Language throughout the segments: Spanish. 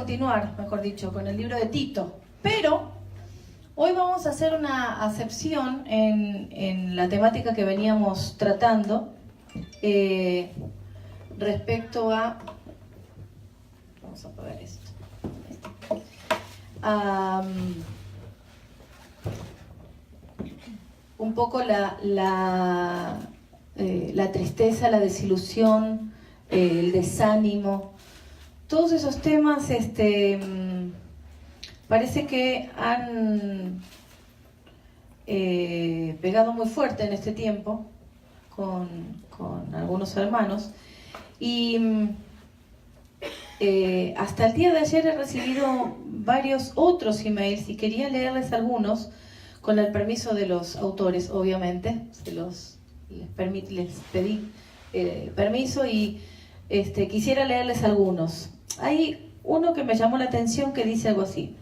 continuar, mejor dicho, con el libro de Tito, pero hoy vamos a hacer una acepción en la temática que veníamos tratando respecto a... Vamos a apagar esto. Un poco la tristeza, la desilusión, el desánimo, todos esos temas parece que han pegado muy fuerte en este tiempo con algunos hermanos y hasta el día de ayer he recibido varios otros emails y quería leerles algunos con el permiso de los autores, obviamente. Les pedí permiso y quisiera leerles algunos. Hay uno que me llamó la atención que dice algo así.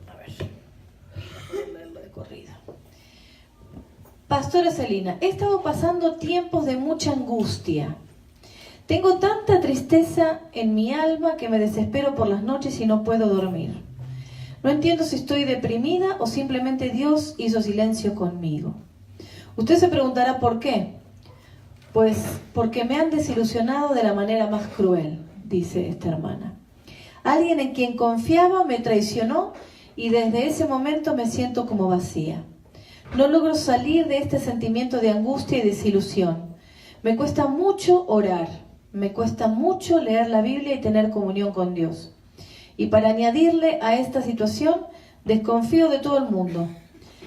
A ver, voy a leerlo de corrido. Pastora Celina, he estado pasando tiempos de mucha angustia. Tengo tanta tristeza en mi alma que me desespero por las noches y no puedo dormir. No entiendo si estoy deprimida o simplemente Dios hizo silencio conmigo. Usted se preguntará por qué. Pues porque me han desilusionado de la manera más cruel, dice esta hermana. Alguien en quien confiaba me traicionó y desde ese momento me siento como vacía. No logro salir de este sentimiento de angustia y desilusión. Me cuesta mucho orar, me cuesta mucho leer la Biblia y tener comunión con Dios. Y para añadirle a esta situación, desconfío de todo el mundo.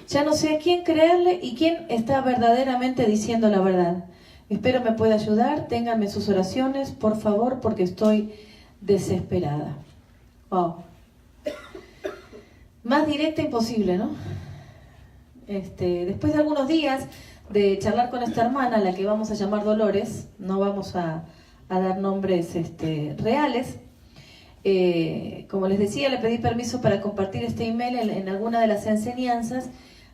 Ya no sé a quién creerle y quién está verdaderamente diciendo la verdad. Espero me pueda ayudar, ténganme sus oraciones, por favor, porque estoy desesperada. Wow. Más directa imposible, ¿no? Después de algunos días de charlar con esta hermana, a la que vamos a llamar Dolores, no vamos a dar nombres reales. Como les decía, le pedí permiso para compartir este email en alguna de las enseñanzas,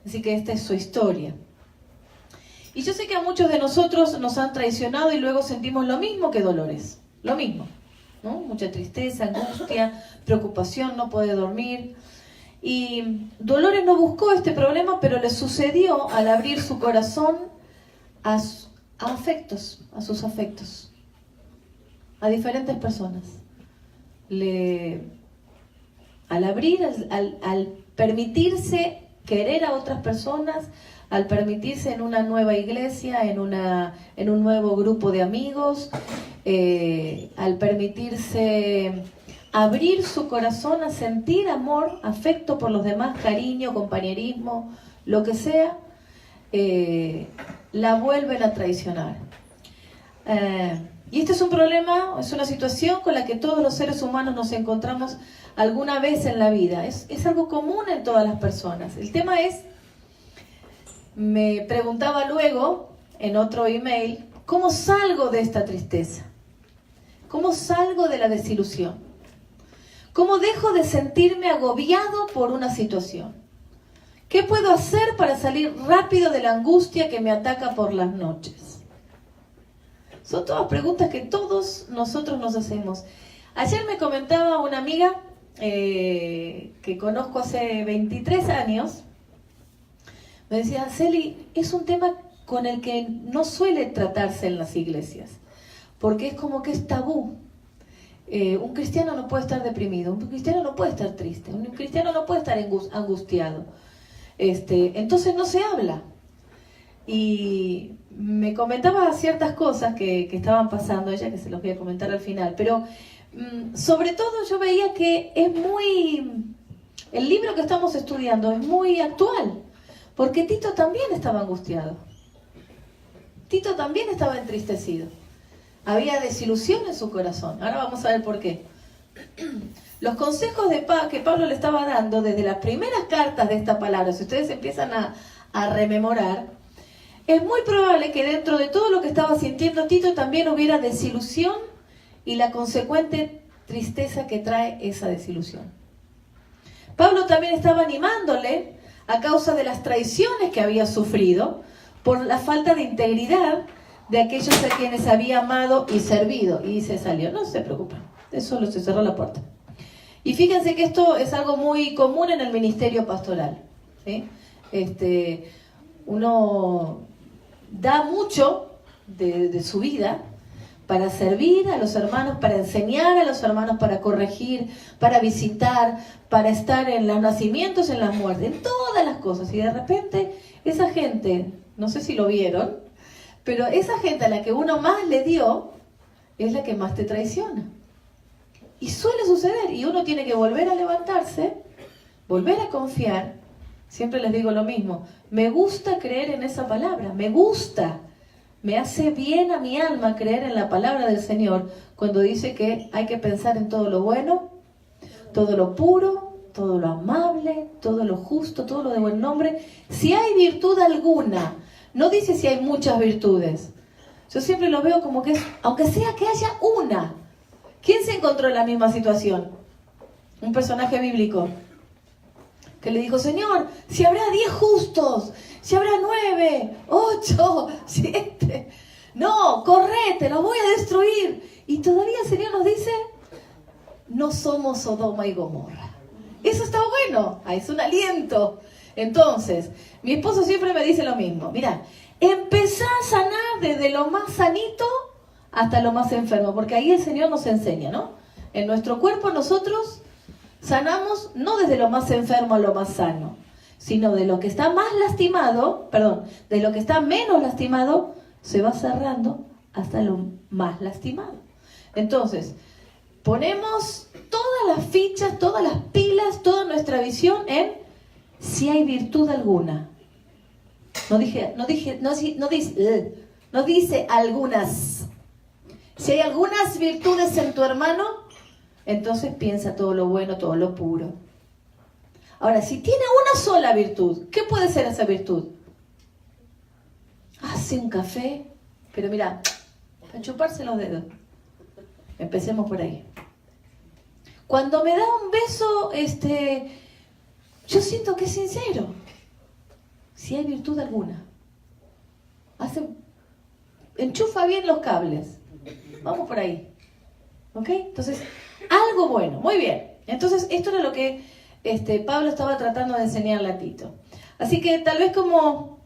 así que esta es su historia. Y yo sé que a muchos de nosotros nos han traicionado y luego sentimos lo mismo que Dolores, lo mismo, ¿no? Mucha tristeza, angustia, preocupación, no puede dormir. Y Dolores no buscó este problema, pero le sucedió al abrir su corazón a sus afectos, a diferentes personas. Al abrir, al permitirse querer a otras personas, al permitirse en una nueva iglesia, en un nuevo grupo de amigos, al permitirse abrir su corazón a sentir amor, afecto por los demás, cariño, compañerismo, lo que sea, la vuelven a traicionar. Y este es un problema, es una situación con la que todos los seres humanos nos encontramos alguna vez en la vida. Es algo común en todas las personas. El tema es, me preguntaba luego en otro email, ¿cómo salgo de esta tristeza? ¿Cómo salgo de la desilusión? ¿Cómo dejo de sentirme agobiado por una situación? ¿Qué puedo hacer para salir rápido de la angustia que me ataca por las noches? Son todas preguntas que todos nosotros nos hacemos. Ayer me comentaba una amiga que conozco hace 23 años, me decía, Celi, es un tema con el que no suele tratarse en las iglesias, porque es como que es tabú. Un cristiano no puede estar deprimido, un cristiano no puede estar triste, un cristiano no puede estar angustiado. Entonces no se habla. Y me comentaba ciertas cosas que estaban pasando ella, que se los voy a comentar al final, pero sobre todo yo veía que el libro que estamos estudiando es muy actual, porque Tito también estaba angustiado, Tito también estaba entristecido, había desilusión en su corazón. Ahora vamos a ver por qué. Los consejos que Pablo le estaba dando desde las primeras cartas de esta palabra, si ustedes empiezan a rememorar, es muy probable que dentro de todo lo que estaba sintiendo Tito también hubiera desilusión y la consecuente tristeza que trae esa desilusión. Pablo también estaba animándole a causa de las traiciones que había sufrido por la falta de integridad de aquellos a quienes había amado y servido. Y se salió. No se preocupen, de solo se cerró la puerta. Y fíjense que esto es algo muy común en el ministerio pastoral, ¿sí? Uno da mucho de su vida para servir a los hermanos, para enseñar a los hermanos, para corregir, para visitar, para estar en los nacimientos, en las muertes, en todas las cosas. Y de repente esa gente, no sé si lo vieron, pero esa gente a la que uno más le dio es la que más te traiciona. Y suele suceder, y uno tiene que volver a levantarse, volver a confiar. Siempre les digo lo mismo, me gusta creer en esa palabra, me gusta. Me hace bien a mi alma creer en la palabra del Señor cuando dice que hay que pensar en todo lo bueno, todo lo puro, todo lo amable, todo lo justo, todo lo de buen nombre. Si hay virtud alguna, no dice si hay muchas virtudes. Yo siempre lo veo como que es, aunque sea que haya una. ¿Quién se encontró en la misma situación? Un personaje bíblico que le dijo, Señor, si habrá 10 justos, si habrá 9, 8, 7, no, correte, los voy a destruir. Y todavía el Señor nos dice, no somos Sodoma y Gomorra. Eso está bueno, es un aliento. Entonces, mi esposo siempre me dice lo mismo, mira, empezá a sanar desde lo más sanito hasta lo más enfermo, porque ahí el Señor nos enseña, ¿no? En nuestro cuerpo nosotros sanamos no desde lo más enfermo a lo más sano, sino de lo que está más lastimado, de lo que está menos lastimado, se va cerrando hasta lo más lastimado. Entonces, ponemos todas las fichas, todas las pilas, toda nuestra visión en si hay virtud alguna. No dice algunas. Si hay algunas virtudes en tu hermano, entonces piensa todo lo bueno, todo lo puro. Ahora, si tiene una sola virtud, ¿qué puede ser esa virtud? Hace un café, pero mira, a chuparse los dedos. Empecemos por ahí. Cuando me da un beso, yo siento que es sincero. Si hay virtud alguna. Enchufa bien los cables. Vamos por ahí. ¿Ok? Entonces, algo bueno. Muy bien. Entonces, esto era lo que Pablo estaba tratando de enseñarle a Tito. Así que tal vez como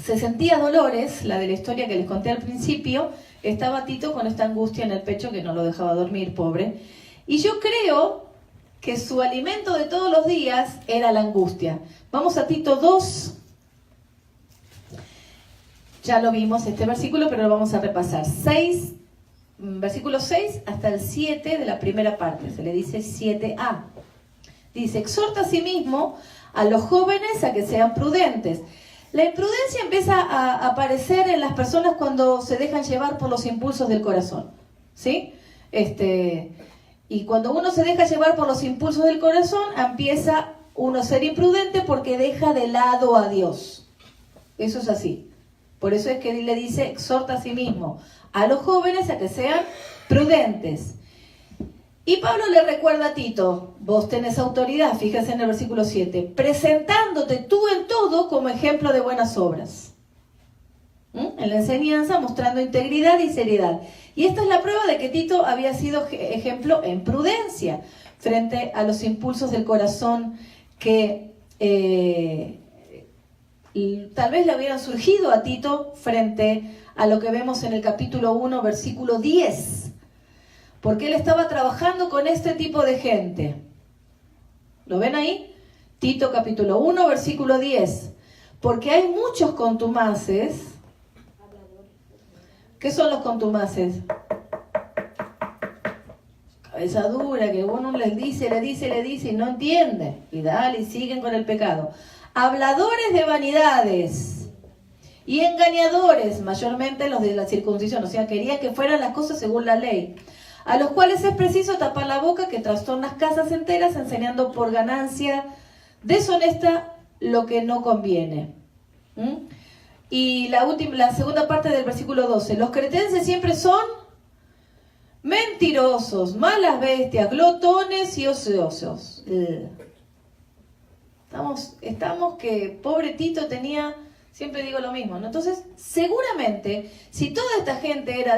se sentía Dolores, la de la historia que les conté al principio, estaba Tito con esta angustia en el pecho que no lo dejaba dormir, pobre. Y yo creo que su alimento de todos los días era la angustia. Vamos a Tito 2. Ya lo vimos este versículo, pero lo vamos a repasar. Versículo 6 hasta el 7 de la primera parte. Se le dice 7a. Dice, exhorta a sí mismo a los jóvenes a que sean prudentes. La imprudencia empieza a aparecer en las personas cuando se dejan llevar por los impulsos del corazón. ¿Sí? Y cuando uno se deja llevar por los impulsos del corazón, empieza uno a ser imprudente porque deja de lado a Dios. Eso es así. Por eso es que le dice, exhorta a sí mismo a los jóvenes a que sean prudentes. Y Pablo le recuerda a Tito, vos tenés autoridad, fíjense en el versículo 7, presentándote tú en todo como ejemplo de buenas obras. En la enseñanza, mostrando integridad y seriedad. Y esta es la prueba de que Tito había sido ejemplo en prudencia frente a los impulsos del corazón que tal vez le hubieran surgido a Tito frente a lo que vemos en el capítulo 1, versículo 10. Porque él estaba trabajando con este tipo de gente. ¿Lo ven ahí? Tito capítulo 1, versículo 10. Porque hay muchos contumaces. ¿Qué son los contumaces? Cabeza dura, que uno les dice y no entiende. Y dale, y siguen con el pecado. Habladores de vanidades y engañadores, mayormente los de la circuncisión, o sea, querían que fueran las cosas según la ley, a los cuales es preciso tapar la boca, que trastornan casas enteras, enseñando por ganancia deshonesta lo que no conviene. Y la segunda parte del versículo 12, los cretenses siempre son mentirosos, malas bestias, glotones y ociosos. Estamos que pobre Tito tenía Siempre digo lo mismo, ¿no? Entonces, seguramente, si toda esta gente era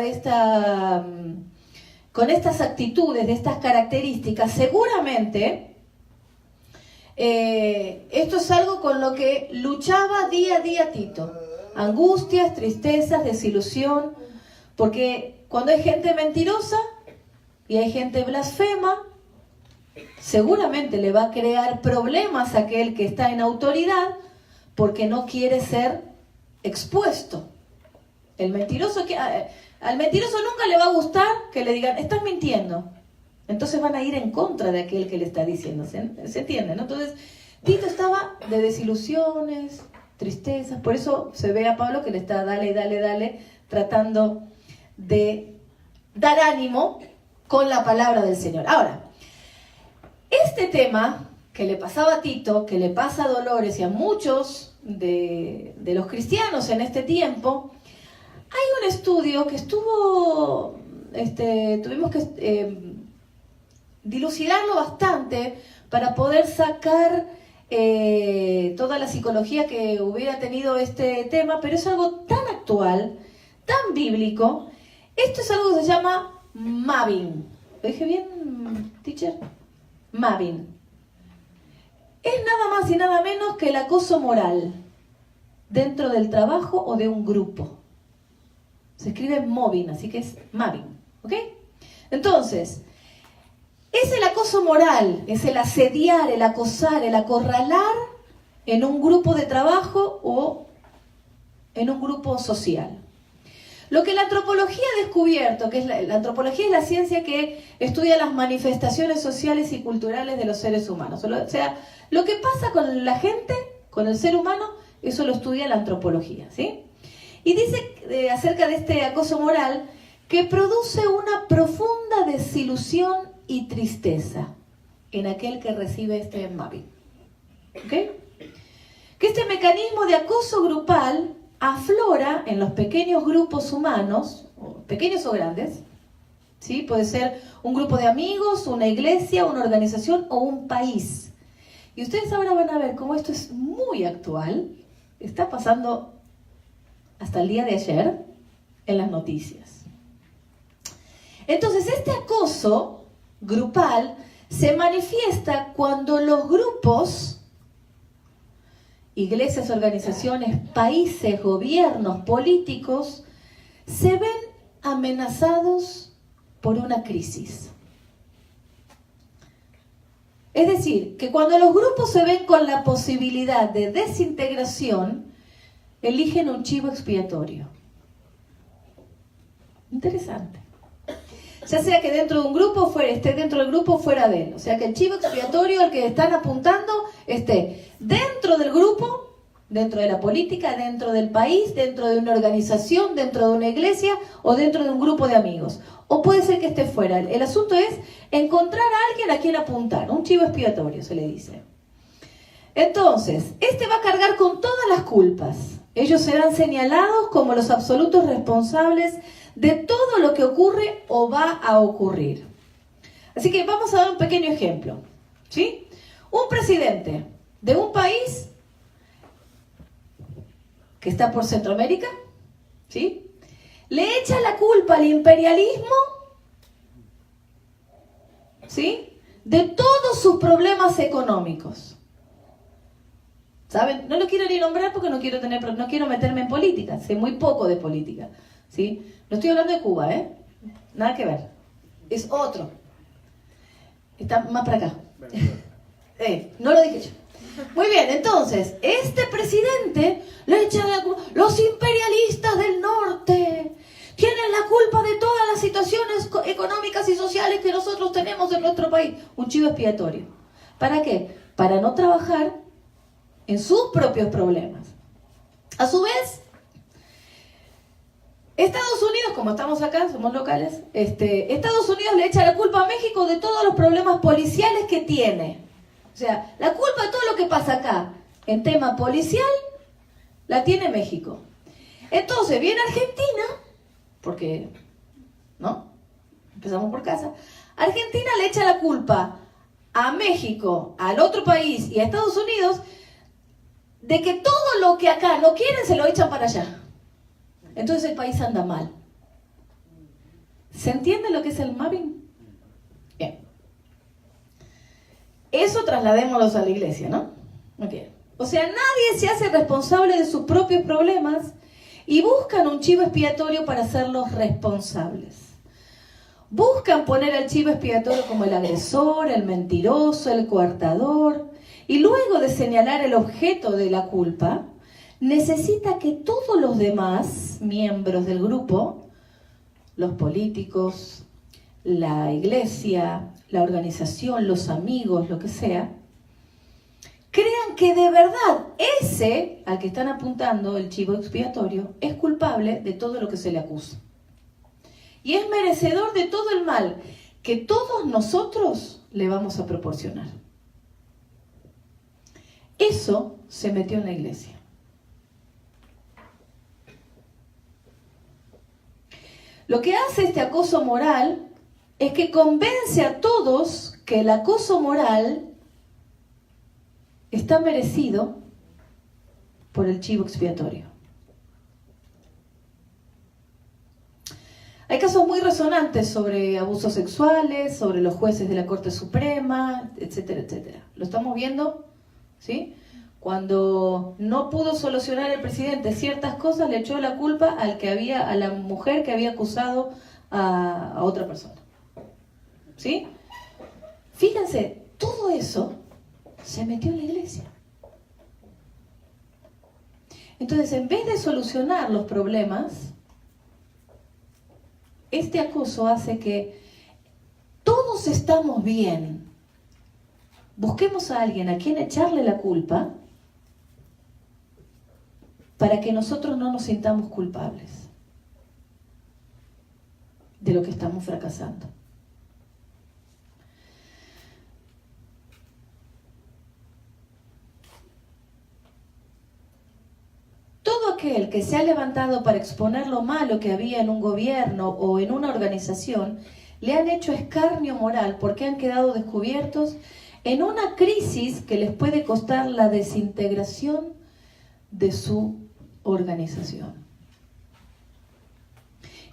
con estas actitudes, de estas características, seguramente esto es algo con lo que luchaba día a día Tito. Angustias, tristezas, desilusión, porque cuando hay gente mentirosa y hay gente blasfema, seguramente le va a crear problemas a aquel que está en autoridad porque no quiere ser expuesto. Al mentiroso nunca le va a gustar que le digan, estás mintiendo. Entonces van a ir en contra de aquel que le está diciendo. ¿Se entiende, no? Entonces, Tito estaba de desilusiones, tristezas. Por eso se ve a Pablo que le está dale, tratando de dar ánimo con la palabra del Señor. Ahora, este tema que le pasaba a Tito, que le pasa a Dolores y a muchos de los cristianos en este tiempo, hay un estudio que tuvimos que dilucidarlo bastante para poder sacar toda la psicología que hubiera tenido este tema, pero es algo tan actual, tan bíblico. Esto es algo que se llama mobbing. ¿Lo dije bien, teacher? Mobbing. Es nada más y nada menos que el acoso moral dentro del trabajo o de un grupo. Se escribe mobbing, así que es mobbing, ¿ok? Entonces, es el acoso moral, es el asediar, el acosar, el acorralar en un grupo de trabajo o en un grupo social. Lo que la antropología ha descubierto, que es la antropología es la ciencia que estudia las manifestaciones sociales y culturales de los seres humanos. O sea, lo que pasa con la gente, con el ser humano, eso lo estudia la antropología, ¿sí? Y dice acerca de este acoso moral que produce una profunda desilusión y tristeza en aquel que recibe este mobbing. ¿Ok? Que este mecanismo de acoso grupal aflora en los pequeños grupos humanos, pequeños o grandes, ¿sí? Puede ser un grupo de amigos, una iglesia, una organización o un país. Y ustedes ahora van a ver cómo esto es muy actual, está pasando hasta el día de ayer en las noticias. Entonces, este acoso grupal se manifiesta cuando los grupos, iglesias, organizaciones, países, gobiernos, políticos, se ven amenazados por una crisis. Es decir, que cuando los grupos se ven con la posibilidad de desintegración, eligen un chivo expiatorio. Interesante. Ya sea que dentro de un grupo esté dentro del grupo o fuera de él. O sea que el chivo expiatorio al que están apuntando esté dentro del grupo, dentro de la política, dentro del país, dentro de una organización, dentro de una iglesia o dentro de un grupo de amigos. O puede ser que esté fuera. El asunto es encontrar a alguien a quien apuntar. Un chivo expiatorio se le dice. Entonces, este va a cargar con todas las culpas. Ellos serán señalados como los absolutos responsables de todo lo que ocurre o va a ocurrir. Así que vamos a dar un pequeño ejemplo, ¿sí? Un presidente de un país que está por Centroamérica, ¿sí? Le echa la culpa al imperialismo, ¿sí? De todos sus problemas económicos. ¿Saben? No lo quiero ni nombrar porque no quiero meterme en política, sé muy poco de política, ¿sí? No estoy hablando de Cuba, nada que ver. Es otro. Está más para acá. No lo dije yo. Muy bien, entonces, este presidente le echa los imperialistas del norte tienen la culpa de todas las situaciones económicas y sociales que nosotros tenemos en nuestro país. Un chivo expiatorio. ¿Para qué? Para no trabajar en sus propios problemas. A su vez, Estados Unidos, como estamos acá, somos locales, Estados Unidos le echa la culpa a México de todos los problemas policiales que tiene. O sea, la culpa de todo lo que pasa acá en tema policial la tiene México. Entonces viene Argentina, porque, ¿no? Empezamos por casa. Argentina le echa la culpa a México, al otro país y a Estados Unidos de que todo lo que acá no quieren se lo echan para allá. Entonces el país anda mal. ¿Se entiende lo que es el mapping? Bien. Eso trasladémoslo a la iglesia, ¿no? Muy bien. O sea, nadie se hace responsable de sus propios problemas y buscan un chivo expiatorio para hacerlos responsables. Buscan poner al chivo expiatorio como el agresor, el mentiroso, el coartador, y luego de señalar el objeto de la culpa, necesita que todos los demás miembros del grupo, los políticos, la iglesia, la organización, los amigos, lo que sea, crean que de verdad ese al que están apuntando, el chivo expiatorio, es culpable de todo lo que se le acusa. Y es merecedor de todo el mal que todos nosotros le vamos a proporcionar. Eso se metió en la iglesia. Lo que hace este acoso moral es que convence a todos que el acoso moral está merecido por el chivo expiatorio. Hay casos muy resonantes sobre abusos sexuales, sobre los jueces de la Corte Suprema, etcétera, etcétera. ¿Lo estamos viendo? ¿Sí? Cuando no pudo solucionar el presidente ciertas cosas, le echó la culpa a la mujer que había acusado a otra persona. ¿Sí? Fíjense, todo eso se metió en la iglesia. Entonces, en vez de solucionar los problemas, este acoso hace que todos estamos bien. Busquemos a alguien a quien echarle la culpa para que nosotros no nos sintamos culpables de lo que estamos fracasando. Todo aquel que se ha levantado para exponer lo malo que había en un gobierno o en una organización, le han hecho escarnio moral porque han quedado descubiertos en una crisis que les puede costar la desintegración de su organización.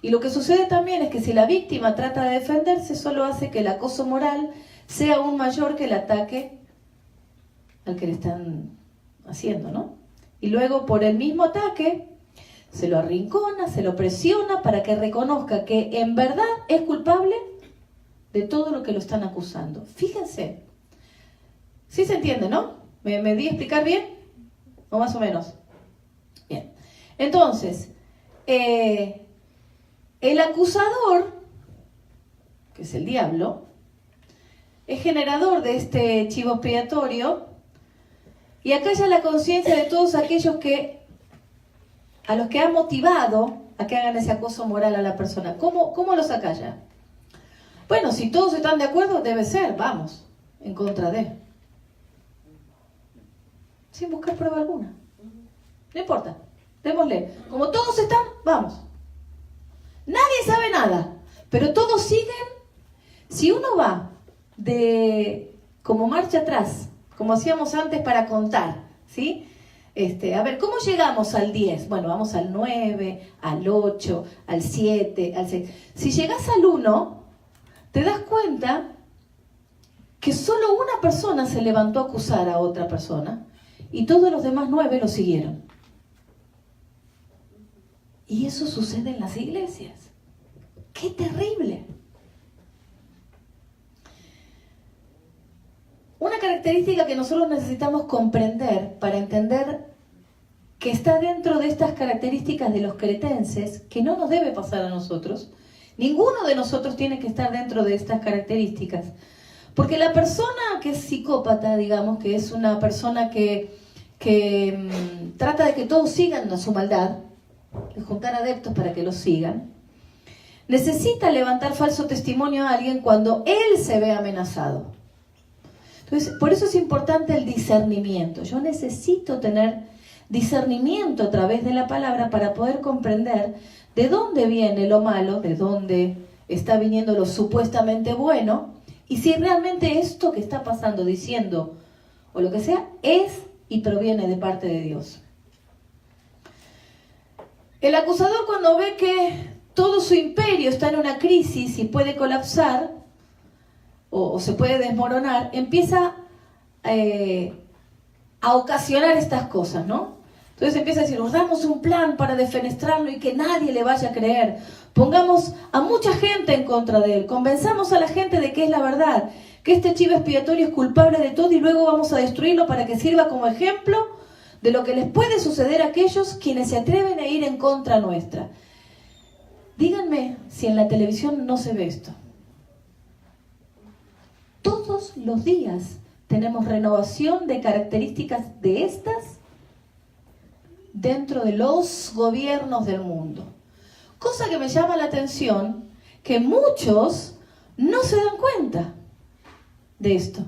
Y lo que sucede también es que si la víctima trata de defenderse, solo hace que el acoso moral sea aún mayor que el ataque al que le están haciendo, ¿no? Y luego por el mismo ataque se lo arrincona, se lo presiona para que reconozca que en verdad es culpable de todo lo que lo están acusando. Fíjense. ¿Sí se entiende, no? ¿Me di a explicar bien? ¿O más o menos? Bien. Entonces, el acusador, que es el diablo, es generador de este chivo expiatorio y acalla la conciencia de todos aquellos a los que ha motivado a que hagan ese acoso moral a la persona. ¿Cómo los acalla? Bueno, si todos están de acuerdo, debe ser, vamos, en contra de. Sin buscar prueba alguna. No importa, démosle. Como todos están, vamos. Nadie sabe nada, pero todos siguen. Si uno va como marcha atrás, como hacíamos antes para contar, ¿sí? A ver, ¿cómo llegamos al 10? Bueno, vamos al 9, al 8, al 7, al 6. Si llegas al 1, te das cuenta que solo una persona se levantó a acusar a otra persona y todos los demás 9 lo siguieron. Y eso sucede en las iglesias. ¡Qué terrible! Una característica que nosotros necesitamos comprender para entender que está dentro de estas características de los cretenses, que no nos debe pasar a nosotros. Ninguno de nosotros tiene que estar dentro de estas características. Porque la persona que es psicópata, digamos, que es una persona que trata de que todos sigan a su maldad, de juntar adeptos para que los sigan, necesita levantar falso testimonio a alguien cuando él se ve amenazado. Entonces, por eso es importante el discernimiento. Yo necesito tener discernimiento a través de la palabra para poder comprender de dónde viene lo malo, de dónde está viniendo lo supuestamente bueno, y si realmente esto que está pasando, diciendo, o lo que sea, es y proviene de parte de Dios. El acusador, cuando ve que todo su imperio está en una crisis y puede colapsar o se puede desmoronar, empieza a ocasionar estas cosas, ¿no? Entonces empieza a decir, nos damos un plan para defenestrarlo y que nadie le vaya a creer. Pongamos a mucha gente en contra de él. Convenzamos a la gente de que es la verdad, que este chivo expiatorio es culpable de todo y luego vamos a destruirlo para que sirva como ejemplo de lo que les puede suceder a aquellos quienes se atreven a ir en contra nuestra. Díganme si en la televisión no se ve esto. Todos los días tenemos renovación de características de estas dentro de los gobiernos del mundo. Cosa que me llama la atención, que muchos no se dan cuenta de esto,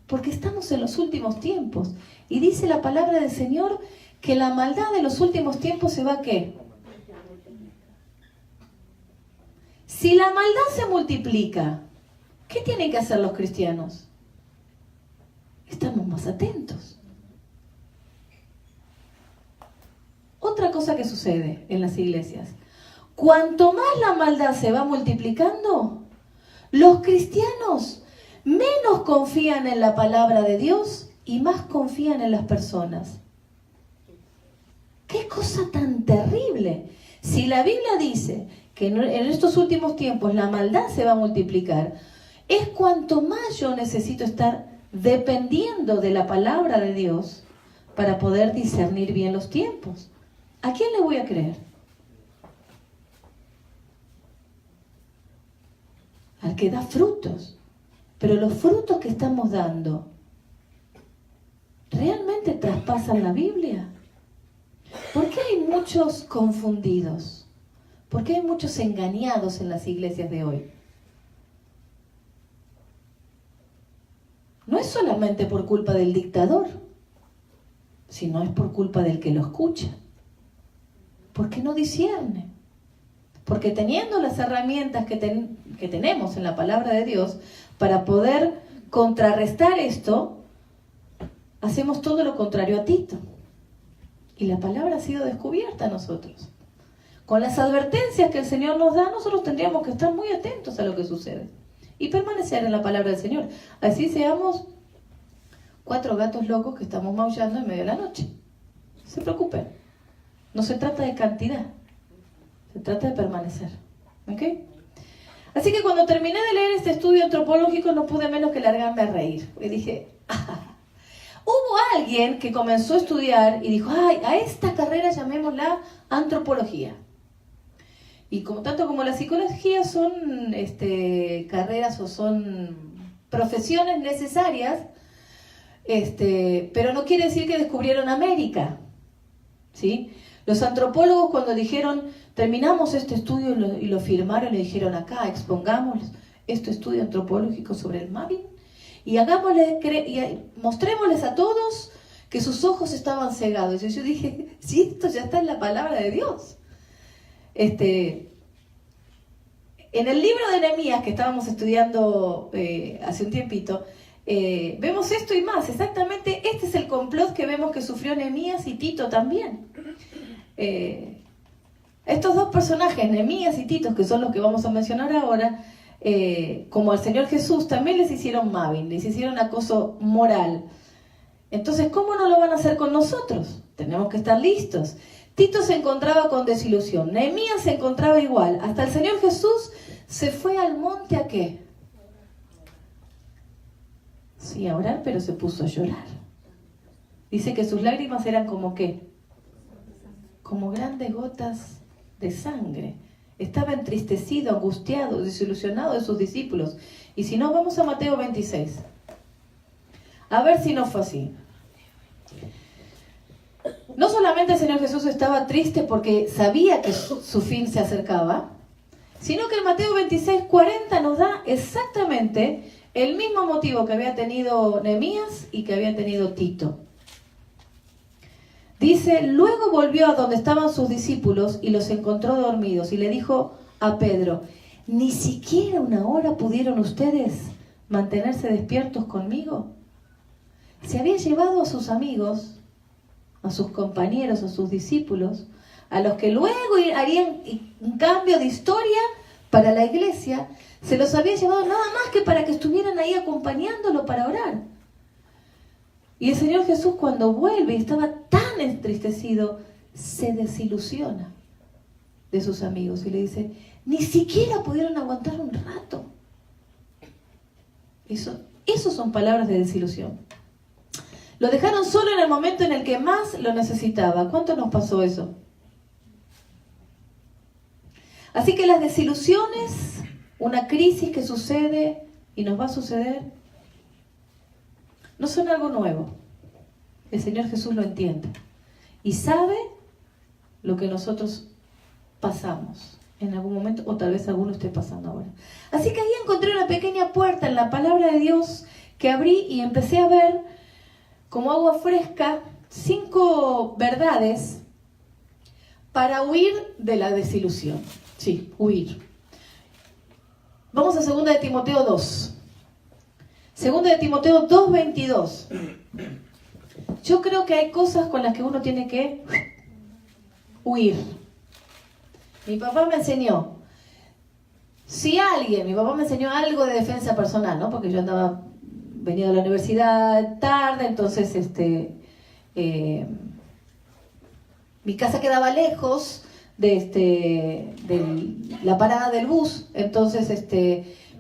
porque estamos en los últimos tiempos. Y dice la palabra del Señor que la maldad de los últimos tiempos se va a ¿qué? Si la maldad se multiplica, ¿qué tienen que hacer los cristianos? Estamos más atentos. Otra cosa que sucede en las iglesias, cuanto más la maldad se va multiplicando, los cristianos menos confían en la palabra de Dios y más confían en las personas. ¡Qué cosa tan terrible! Si la Biblia dice que en estos últimos tiempos la maldad se va a multiplicar, es cuanto más yo necesito estar dependiendo de la palabra de Dios para poder discernir bien los tiempos. ¿A quién le voy a creer? Al que da frutos. Pero los frutos que estamos dando, ¿realmente traspasan la Biblia? ¿Por qué hay muchos confundidos? ¿Por qué hay muchos engañados en las iglesias de hoy? No es solamente por culpa del dictador, sino es por culpa del que lo escucha. Porque no discierne. Porque teniendo las herramientas que tenemos en la palabra de Dios para poder contrarrestar esto, hacemos todo lo contrario a Tito. Y la palabra ha sido descubierta a nosotros. Con las advertencias que el Señor nos da, nosotros tendríamos que estar muy atentos a lo que sucede y permanecer en la palabra del Señor. Así seamos 4 gatos locos que estamos maullando en medio de la noche. No se preocupen. No se trata de cantidad. Se trata de permanecer. ¿Ok? Así que cuando terminé de leer este estudio antropológico no pude menos que largarme a reír. Y dije, hubo alguien que comenzó a estudiar y dijo, a esta carrera llamémosla antropología. Y tanto como la psicología son carreras o son profesiones necesarias, pero no quiere decir que descubrieron América, ¿sí? Los antropólogos cuando dijeron, terminamos este estudio y lo firmaron y dijeron acá, expongamos este estudio antropológico sobre el Mavin y mostrémosles a todos que sus ojos estaban cegados. Y yo dije, sí, esto ya está en la palabra de Dios. En el libro de Nehemías que estábamos estudiando hace un tiempito, vemos esto y más. Exactamente este es el complot que vemos que sufrió Nehemías y Tito también. Estos dos personajes, Nehemías y Tito, que son los que vamos a mencionar ahora, como al Señor Jesús, también les hicieron Mavin, les hicieron acoso moral. Entonces, ¿cómo no lo van a hacer con nosotros? Tenemos que estar listos. Tito se encontraba con desilusión, Nehemías se encontraba igual. Hasta el Señor Jesús se fue al monte ¿a qué? Sí, a orar, pero se puso a llorar. Dice que sus lágrimas eran como ¿qué? Como grandes gotas de sangre. Estaba entristecido, angustiado, desilusionado de sus discípulos. Y si no, vamos a Mateo 26. A ver si no fue así. No solamente el Señor Jesús estaba triste porque sabía que su fin se acercaba, sino que en Mateo 26:40 nos da exactamente el mismo motivo que había tenido Nehemías y que había tenido Tito. Dice, luego volvió a donde estaban sus discípulos y los encontró dormidos y le dijo a Pedro, ¿ni siquiera una hora pudieron ustedes mantenerse despiertos conmigo? Se había llevado a sus amigos a sus compañeros, a sus discípulos, a los que luego harían un cambio de historia para la iglesia, se los había llevado nada más que para que estuvieran ahí acompañándolo para orar. Y el Señor Jesús, cuando vuelve y estaba tan entristecido, se desilusiona de sus amigos y le dice, ni siquiera pudieron aguantar un rato. Eso son palabras de desilusión. Lo dejaron solo en el momento en el que más lo necesitaba. ¿Cuánto nos pasó eso? Así que las desilusiones, una crisis que sucede y nos va a suceder, no son algo nuevo. El Señor Jesús lo entiende y sabe lo que nosotros pasamos en algún momento, o tal vez alguno esté pasando ahora. Así que ahí encontré una pequeña puerta en la palabra de Dios que abrí y empecé a ver como agua fresca 5 verdades para huir de la desilusión. Sí, huir. Vamos a 2 de Timoteo 2. 2 de Timoteo 2:22. Yo creo que hay cosas con las que uno tiene que huir. Mi papá me enseñó algo de defensa personal, ¿no? Porque yo venía de la universidad tarde, entonces mi casa quedaba lejos de la parada del bus. Entonces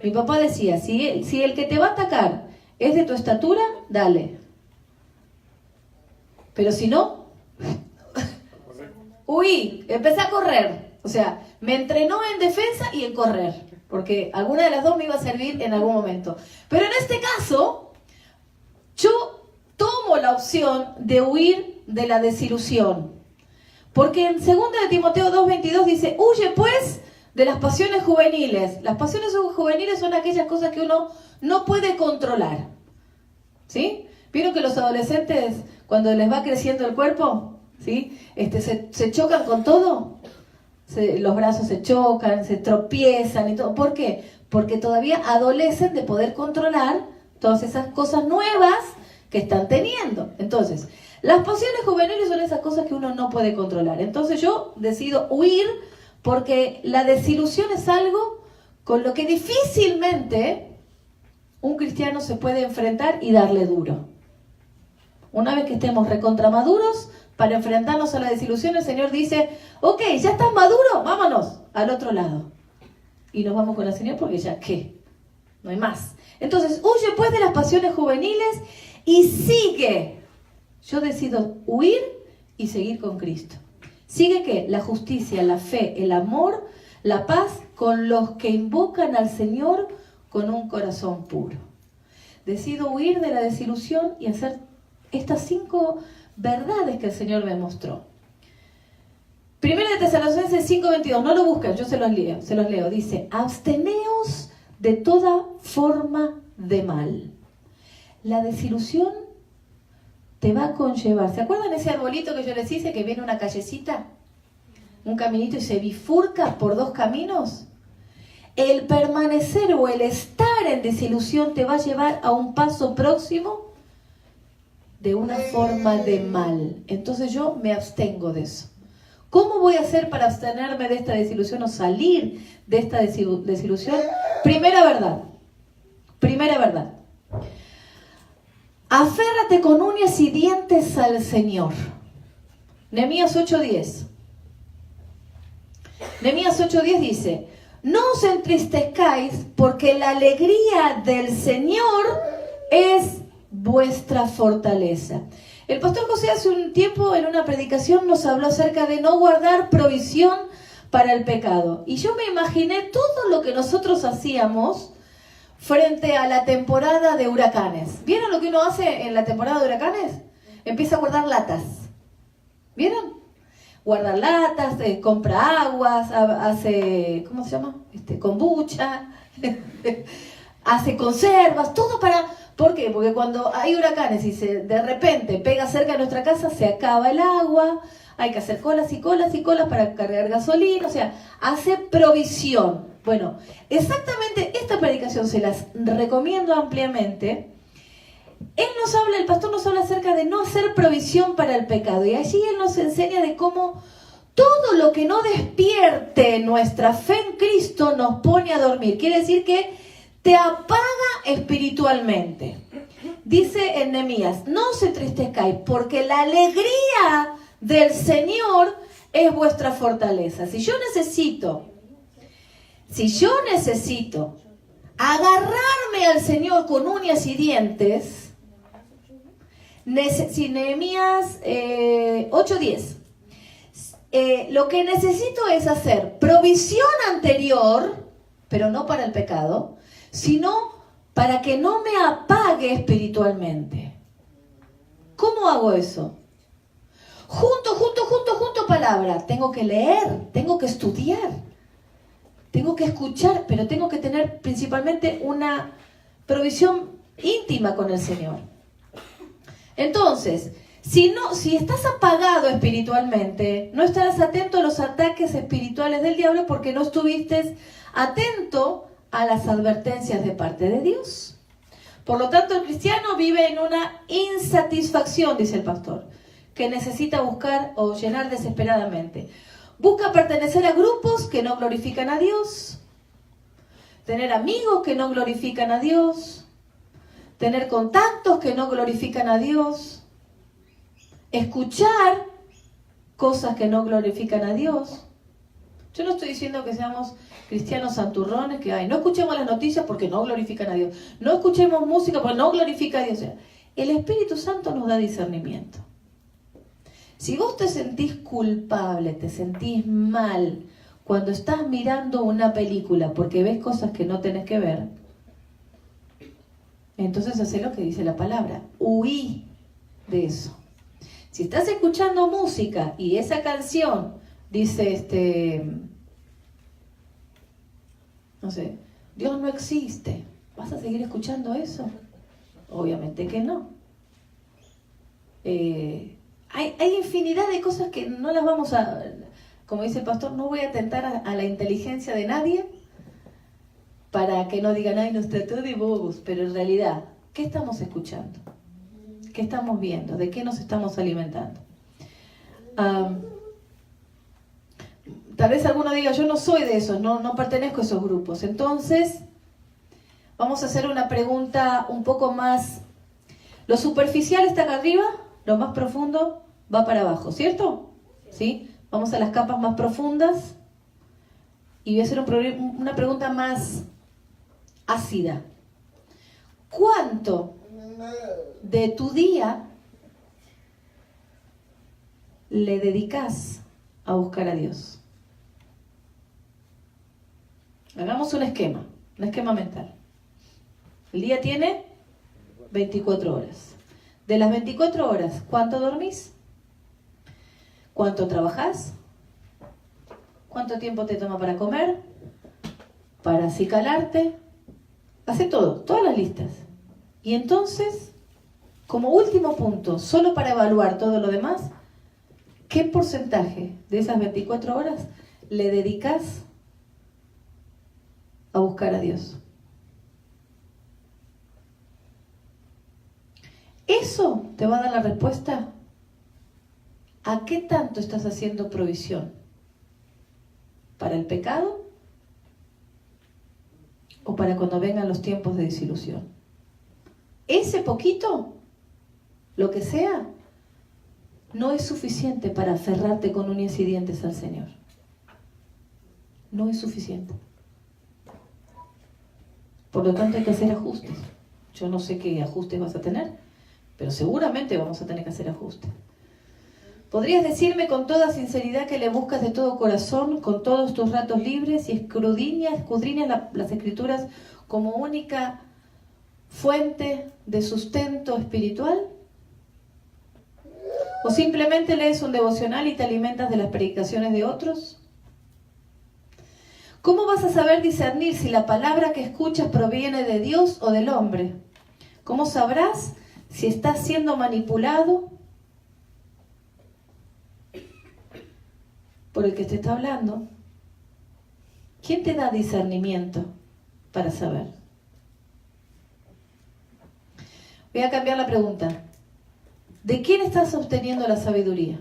mi papá decía, si el que te va a atacar es de tu estatura, dale. Pero si no, huí, empecé a correr. O sea, me entrenó en defensa y en correr, porque alguna de las dos me iba a servir en algún momento. Pero en este caso, yo tomo la opción de huir de la desilusión. Porque en 2 de Timoteo 2:22 dice, huye pues de las pasiones juveniles. Las pasiones juveniles son aquellas cosas que uno no puede controlar. ¿Sí? ¿Vieron que los adolescentes, cuando les va creciendo el cuerpo, ¿sí? se chocan con todo? Los brazos se chocan, se tropiezan y todo. ¿Por qué? Porque todavía adolecen de poder controlar todas esas cosas nuevas que están teniendo. Entonces, las pasiones juveniles son esas cosas que uno no puede controlar. Entonces yo decido huir porque la desilusión es algo con lo que difícilmente un cristiano se puede enfrentar y darle duro. Una vez que estemos recontramaduros para enfrentarnos a la desilusión, el Señor dice, ok, ya estás maduro, vámonos al otro lado. Y nos vamos con el Señor porque ya, ¿qué? No hay más. Entonces, huye pues de las pasiones juveniles y sigue. Yo decido huir y seguir con Cristo. ¿Sigue qué? La justicia, la fe, el amor, la paz con los que invocan al Señor con un corazón puro. Decido huir de la desilusión y hacer estas 5 verdades que el Señor me mostró. 1 de Tesalonicenses 5:22, no lo buscan, yo se los leo. Dice, absteneos de toda forma de mal. La desilusión te va a conllevar. ¿Se acuerdan ese arbolito que yo les hice que viene una callecita? Un caminito y se bifurca por 2 caminos. El permanecer o el estar en desilusión te va a llevar a un paso próximo de una forma de mal. Entonces yo me abstengo de eso. ¿Cómo voy a hacer para abstenerme de esta desilusión o salir de esta desilusión? Primera verdad. Aférrate con uñas y dientes al Señor. Nehemías 8:10. Nehemías 8:10 dice, no os entristezcáis porque la alegría del Señor es vuestra fortaleza. El pastor José hace un tiempo en una predicación nos habló acerca de no guardar provisión para el pecado. Y yo me imaginé todo lo que nosotros hacíamos frente a la temporada de huracanes. ¿Vieron lo que uno hace en la temporada de huracanes? Empieza a guardar latas. ¿Vieron? Guardar latas, compra aguas, hace, ¿cómo se llama? Kombucha, hace conservas, todo para... ¿Por qué? Porque cuando hay huracanes y de repente pega cerca de nuestra casa, se acaba el agua, hay que hacer colas y colas y colas para cargar gasolina, o sea, hace provisión. Bueno, exactamente esta predicación se las recomiendo ampliamente. el pastor nos habla acerca de no hacer provisión para el pecado. Y allí él nos enseña de cómo todo lo que no despierte nuestra fe en Cristo nos pone a dormir. Quiere decir que te apaga espiritualmente. Dice en Nehemías, no os entristezcáis, porque la alegría del Señor es vuestra fortaleza. Si yo necesito agarrarme al Señor con uñas y dientes, si Nehemías 8:10, lo que necesito es hacer provisión anterior, pero no para el pecado, sino para que no me apague espiritualmente. ¿Cómo hago eso? Junto palabra. Tengo que leer, tengo que estudiar, tengo que escuchar, pero tengo que tener principalmente una provisión íntima con el Señor. Entonces, si estás apagado espiritualmente, no estarás atento a los ataques espirituales del diablo porque no estuviste atento a las advertencias de parte de Dios. Por lo tanto, el cristiano vive en una insatisfacción, dice el pastor, que necesita buscar o llenar desesperadamente. Busca pertenecer a grupos que no glorifican a Dios, tener amigos que no glorifican a Dios, tener contactos que no glorifican a Dios, escuchar cosas que no glorifican a Dios. Yo no estoy diciendo que seamos cristianos santurrones, que no escuchemos las noticias porque no glorifican a Dios, no escuchemos música porque no glorifica a Dios. El Espíritu Santo nos da discernimiento. Si vos te sentís culpable, te sentís mal cuando estás mirando una película porque ves cosas que no tenés que ver, entonces hacé lo que dice la palabra, huí de eso. Si estás escuchando música y esa canción dice, no sé, Dios no existe, ¿vas a seguir escuchando eso? Obviamente que no. Hay infinidad de cosas que no las vamos a, como dice el pastor, no voy a tentar a la inteligencia de nadie para que no digan, ay, nos trató de bobos, pero en realidad, ¿qué estamos escuchando? ¿Qué estamos viendo? ¿De qué nos estamos alimentando? Tal vez alguno diga, yo no soy de esos, no pertenezco a esos grupos. Entonces, vamos a hacer una pregunta un poco más. Lo superficial está acá arriba, lo más profundo va para abajo, ¿cierto? ¿Sí? Vamos a las capas más profundas y voy a hacer una pregunta más ácida. ¿Cuánto de tu día le dedicas a buscar a Dios? Hagamos un esquema mental. El día tiene 24 horas. De las 24 horas, ¿cuánto dormís? ¿Cuánto trabajás? ¿Cuánto tiempo te toma para comer? ¿Para acicalarte? Hace todo, todas las listas. Y entonces, como último punto, solo para evaluar todo lo demás, ¿qué porcentaje de esas 24 horas le dedicas a buscar a Dios? Eso te va a dar la respuesta a qué tanto estás haciendo provisión para el pecado o para cuando vengan los tiempos de desilusión. Ese poquito, lo que sea, no es suficiente para aferrarte con uñas y dientes al Señor. No es suficiente. Por lo tanto hay que hacer ajustes. Yo no sé qué ajustes vas a tener, pero seguramente vamos a tener que hacer ajustes. ¿Podrías decirme con toda sinceridad que le buscas de todo corazón, con todos tus ratos libres y escudriñas las Escrituras como única fuente de sustento espiritual? ¿O simplemente lees un devocional y te alimentas de las predicaciones de otros? ¿Cómo vas a saber discernir si la palabra que escuchas proviene de Dios o del hombre? ¿Cómo sabrás si estás siendo manipulado por el que te está hablando? ¿Quién te da discernimiento para saber? Voy a cambiar la pregunta. ¿De quién estás obteniendo la sabiduría?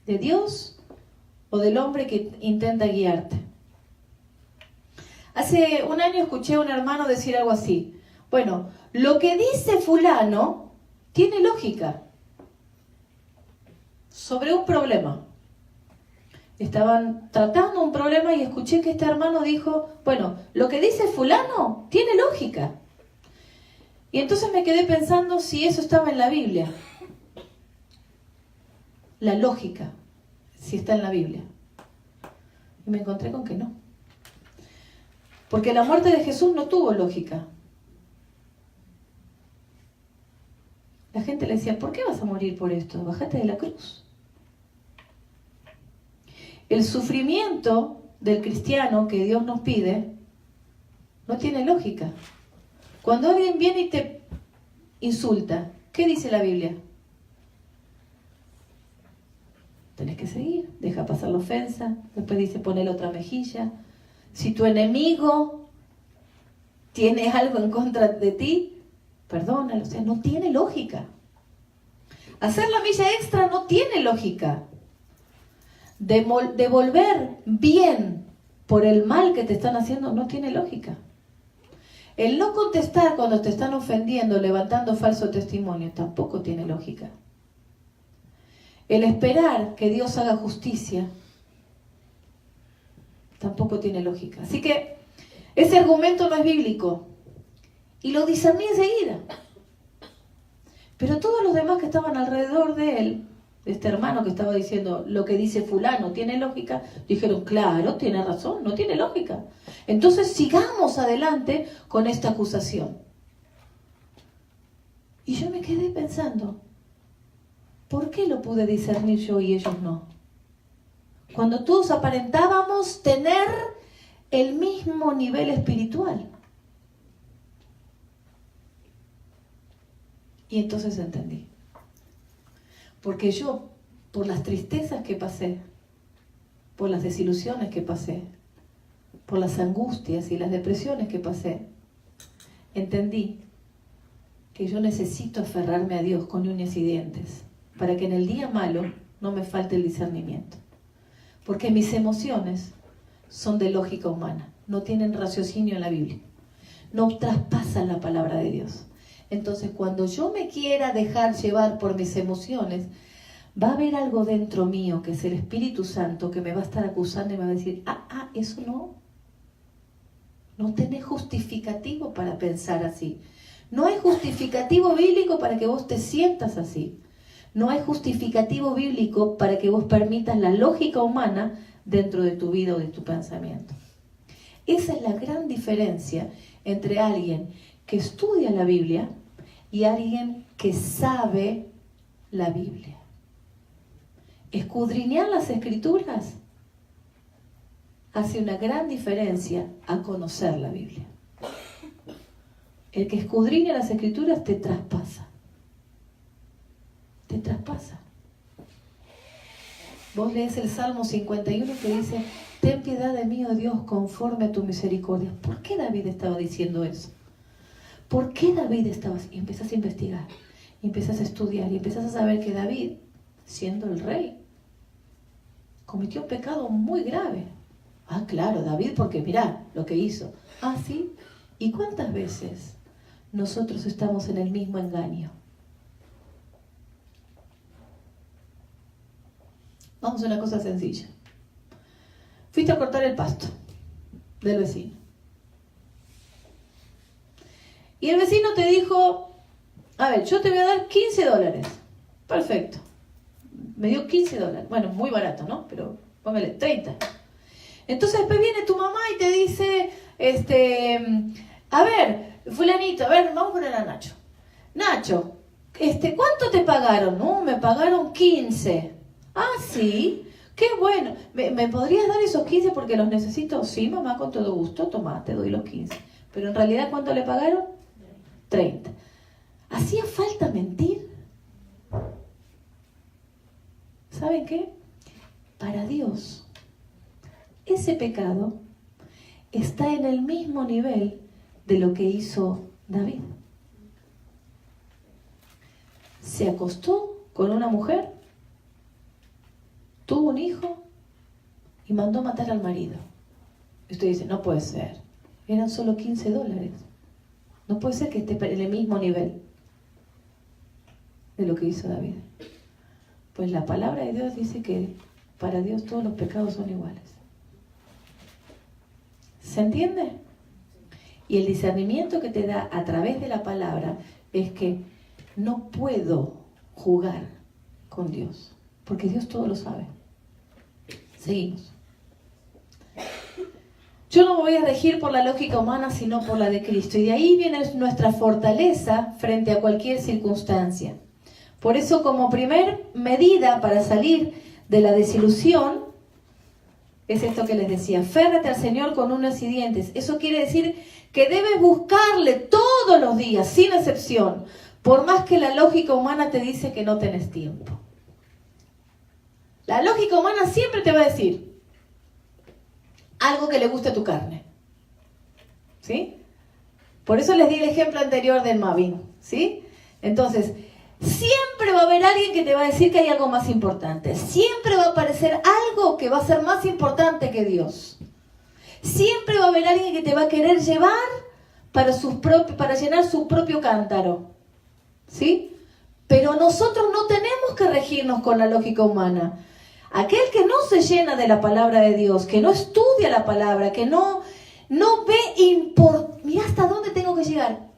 ¿De Dios o del hombre que intenta guiarte? Hace un año escuché a un hermano decir algo así. Bueno, lo que dice fulano tiene lógica sobre un problema. Estaban tratando un problema y escuché que este hermano dijo, bueno, lo que dice fulano tiene lógica. Y entonces me quedé pensando si eso estaba en la Biblia. La lógica, si está en la Biblia. Y me encontré con que no. Porque la muerte de Jesús no tuvo lógica. La gente le decía, ¿por qué vas a morir por esto? Bájate de la cruz. El sufrimiento del cristiano que Dios nos pide no tiene lógica. Cuando alguien viene y te insulta, ¿qué dice la Biblia? Tenés que seguir, deja pasar la ofensa, después dice ponle otra mejilla. Si tu enemigo tiene algo en contra de ti, perdónalo, o sea, no tiene lógica. Hacer la milla extra no tiene lógica. Devolver bien por el mal que te están haciendo no tiene lógica. El no contestar cuando te están ofendiendo, levantando falso testimonio, tampoco tiene lógica. El esperar que Dios haga justicia tampoco tiene lógica. Así que ese argumento no es bíblico. Y lo discerní enseguida. Pero todos los demás que estaban alrededor de él, este hermano que estaba diciendo lo que dice fulano tiene lógica, dijeron, claro, tiene razón, no tiene lógica. Entonces sigamos adelante con esta acusación. Y yo me quedé pensando, ¿por qué lo pude discernir yo y ellos no? Cuando todos aparentábamos tener el mismo nivel espiritual. Y entonces entendí. Porque yo, por las tristezas que pasé, por las desilusiones que pasé, por las angustias y las depresiones que pasé, entendí que yo necesito aferrarme a Dios con uñas y dientes para que en el día malo no me falte el discernimiento. Porque mis emociones son de lógica humana, no tienen raciocinio en la Biblia, no traspasan la palabra de Dios. Entonces, cuando yo me quiera dejar llevar por mis emociones, va a haber algo dentro mío, que es el Espíritu Santo, que me va a estar acusando y me va a decir, eso no. No tenés justificativo para pensar así. No hay justificativo bíblico para que vos te sientas así. No hay justificativo bíblico para que vos permitas la lógica humana dentro de tu vida o de tu pensamiento. Esa es la gran diferencia entre alguien que estudia la Biblia y alguien que sabe la Biblia. Escudriñar las Escrituras hace una gran diferencia a conocer la Biblia. El que escudriña las Escrituras te traspasa. Te traspasa. Vos lees el Salmo 51 que dice, ten piedad de mí, oh Dios, conforme a tu misericordia. ¿Por qué David estaba diciendo eso? ¿Por qué David estaba así? Y empezás a investigar, y empezás a estudiar, y empezás a saber que David, siendo el rey, cometió un pecado muy grave. Claro, David, porque mirá lo que hizo. ¿Sí? ¿Y cuántas veces nosotros estamos en el mismo engaño? Vamos a una cosa sencilla. Fuiste a cortar el pasto del vecino. Y el vecino te dijo, a ver, yo te voy a dar $15. Perfecto. Me dio $15. Bueno, muy barato, ¿no? Pero póngale 30. Entonces después viene tu mamá y te dice, a ver, fulanito, a ver, vamos a poner a Nacho. Nacho, ¿cuánto te pagaron? No, me pagaron 15. Sí, qué bueno. ¿Me podrías dar esos 15 porque los necesito? Sí, mamá, con todo gusto, toma, te doy los 15. Pero en realidad, ¿cuánto le pagaron? 30. ¿Hacía falta mentir? ¿Saben qué? Para Dios, ese pecado está en el mismo nivel de lo que hizo David. se acostó con una mujer, tuvo un hijo y mandó matar al marido. Y usted dice, no puede ser, eran solo $15. No puede ser que esté en el mismo nivel de lo que hizo David. Pues la palabra de Dios dice que para Dios todos los pecados son iguales. ¿Se entiende? Y el discernimiento que te da a través de la palabra es que no puedo jugar con Dios, porque Dios todo lo sabe. Seguimos. Yo no me voy a regir por la lógica humana, sino por la de Cristo. Y de ahí viene nuestra fortaleza frente a cualquier circunstancia. Por eso, como primer medida para salir de la desilusión, es esto que les decía, aférrate al Señor con uñas y dientes. Eso quiere decir que debes buscarle todos los días, sin excepción, por más que la lógica humana te dice que no tenés tiempo. La lógica humana siempre te va a decir algo que le guste a tu carne. ¿Sí? Por eso les di el ejemplo anterior del Mavin. ¿Sí? Entonces, siempre va a haber alguien que te va a decir que hay algo más importante. Siempre va a aparecer algo que va a ser más importante que Dios. Siempre va a haber alguien que te va a querer llevar para llenar su propio cántaro. ¿Sí? Pero nosotros no tenemos que regirnos con la lógica humana. Aquel que no se llena de la palabra de Dios, que no estudia la palabra, que no ve mira hasta dónde tengo que llegar.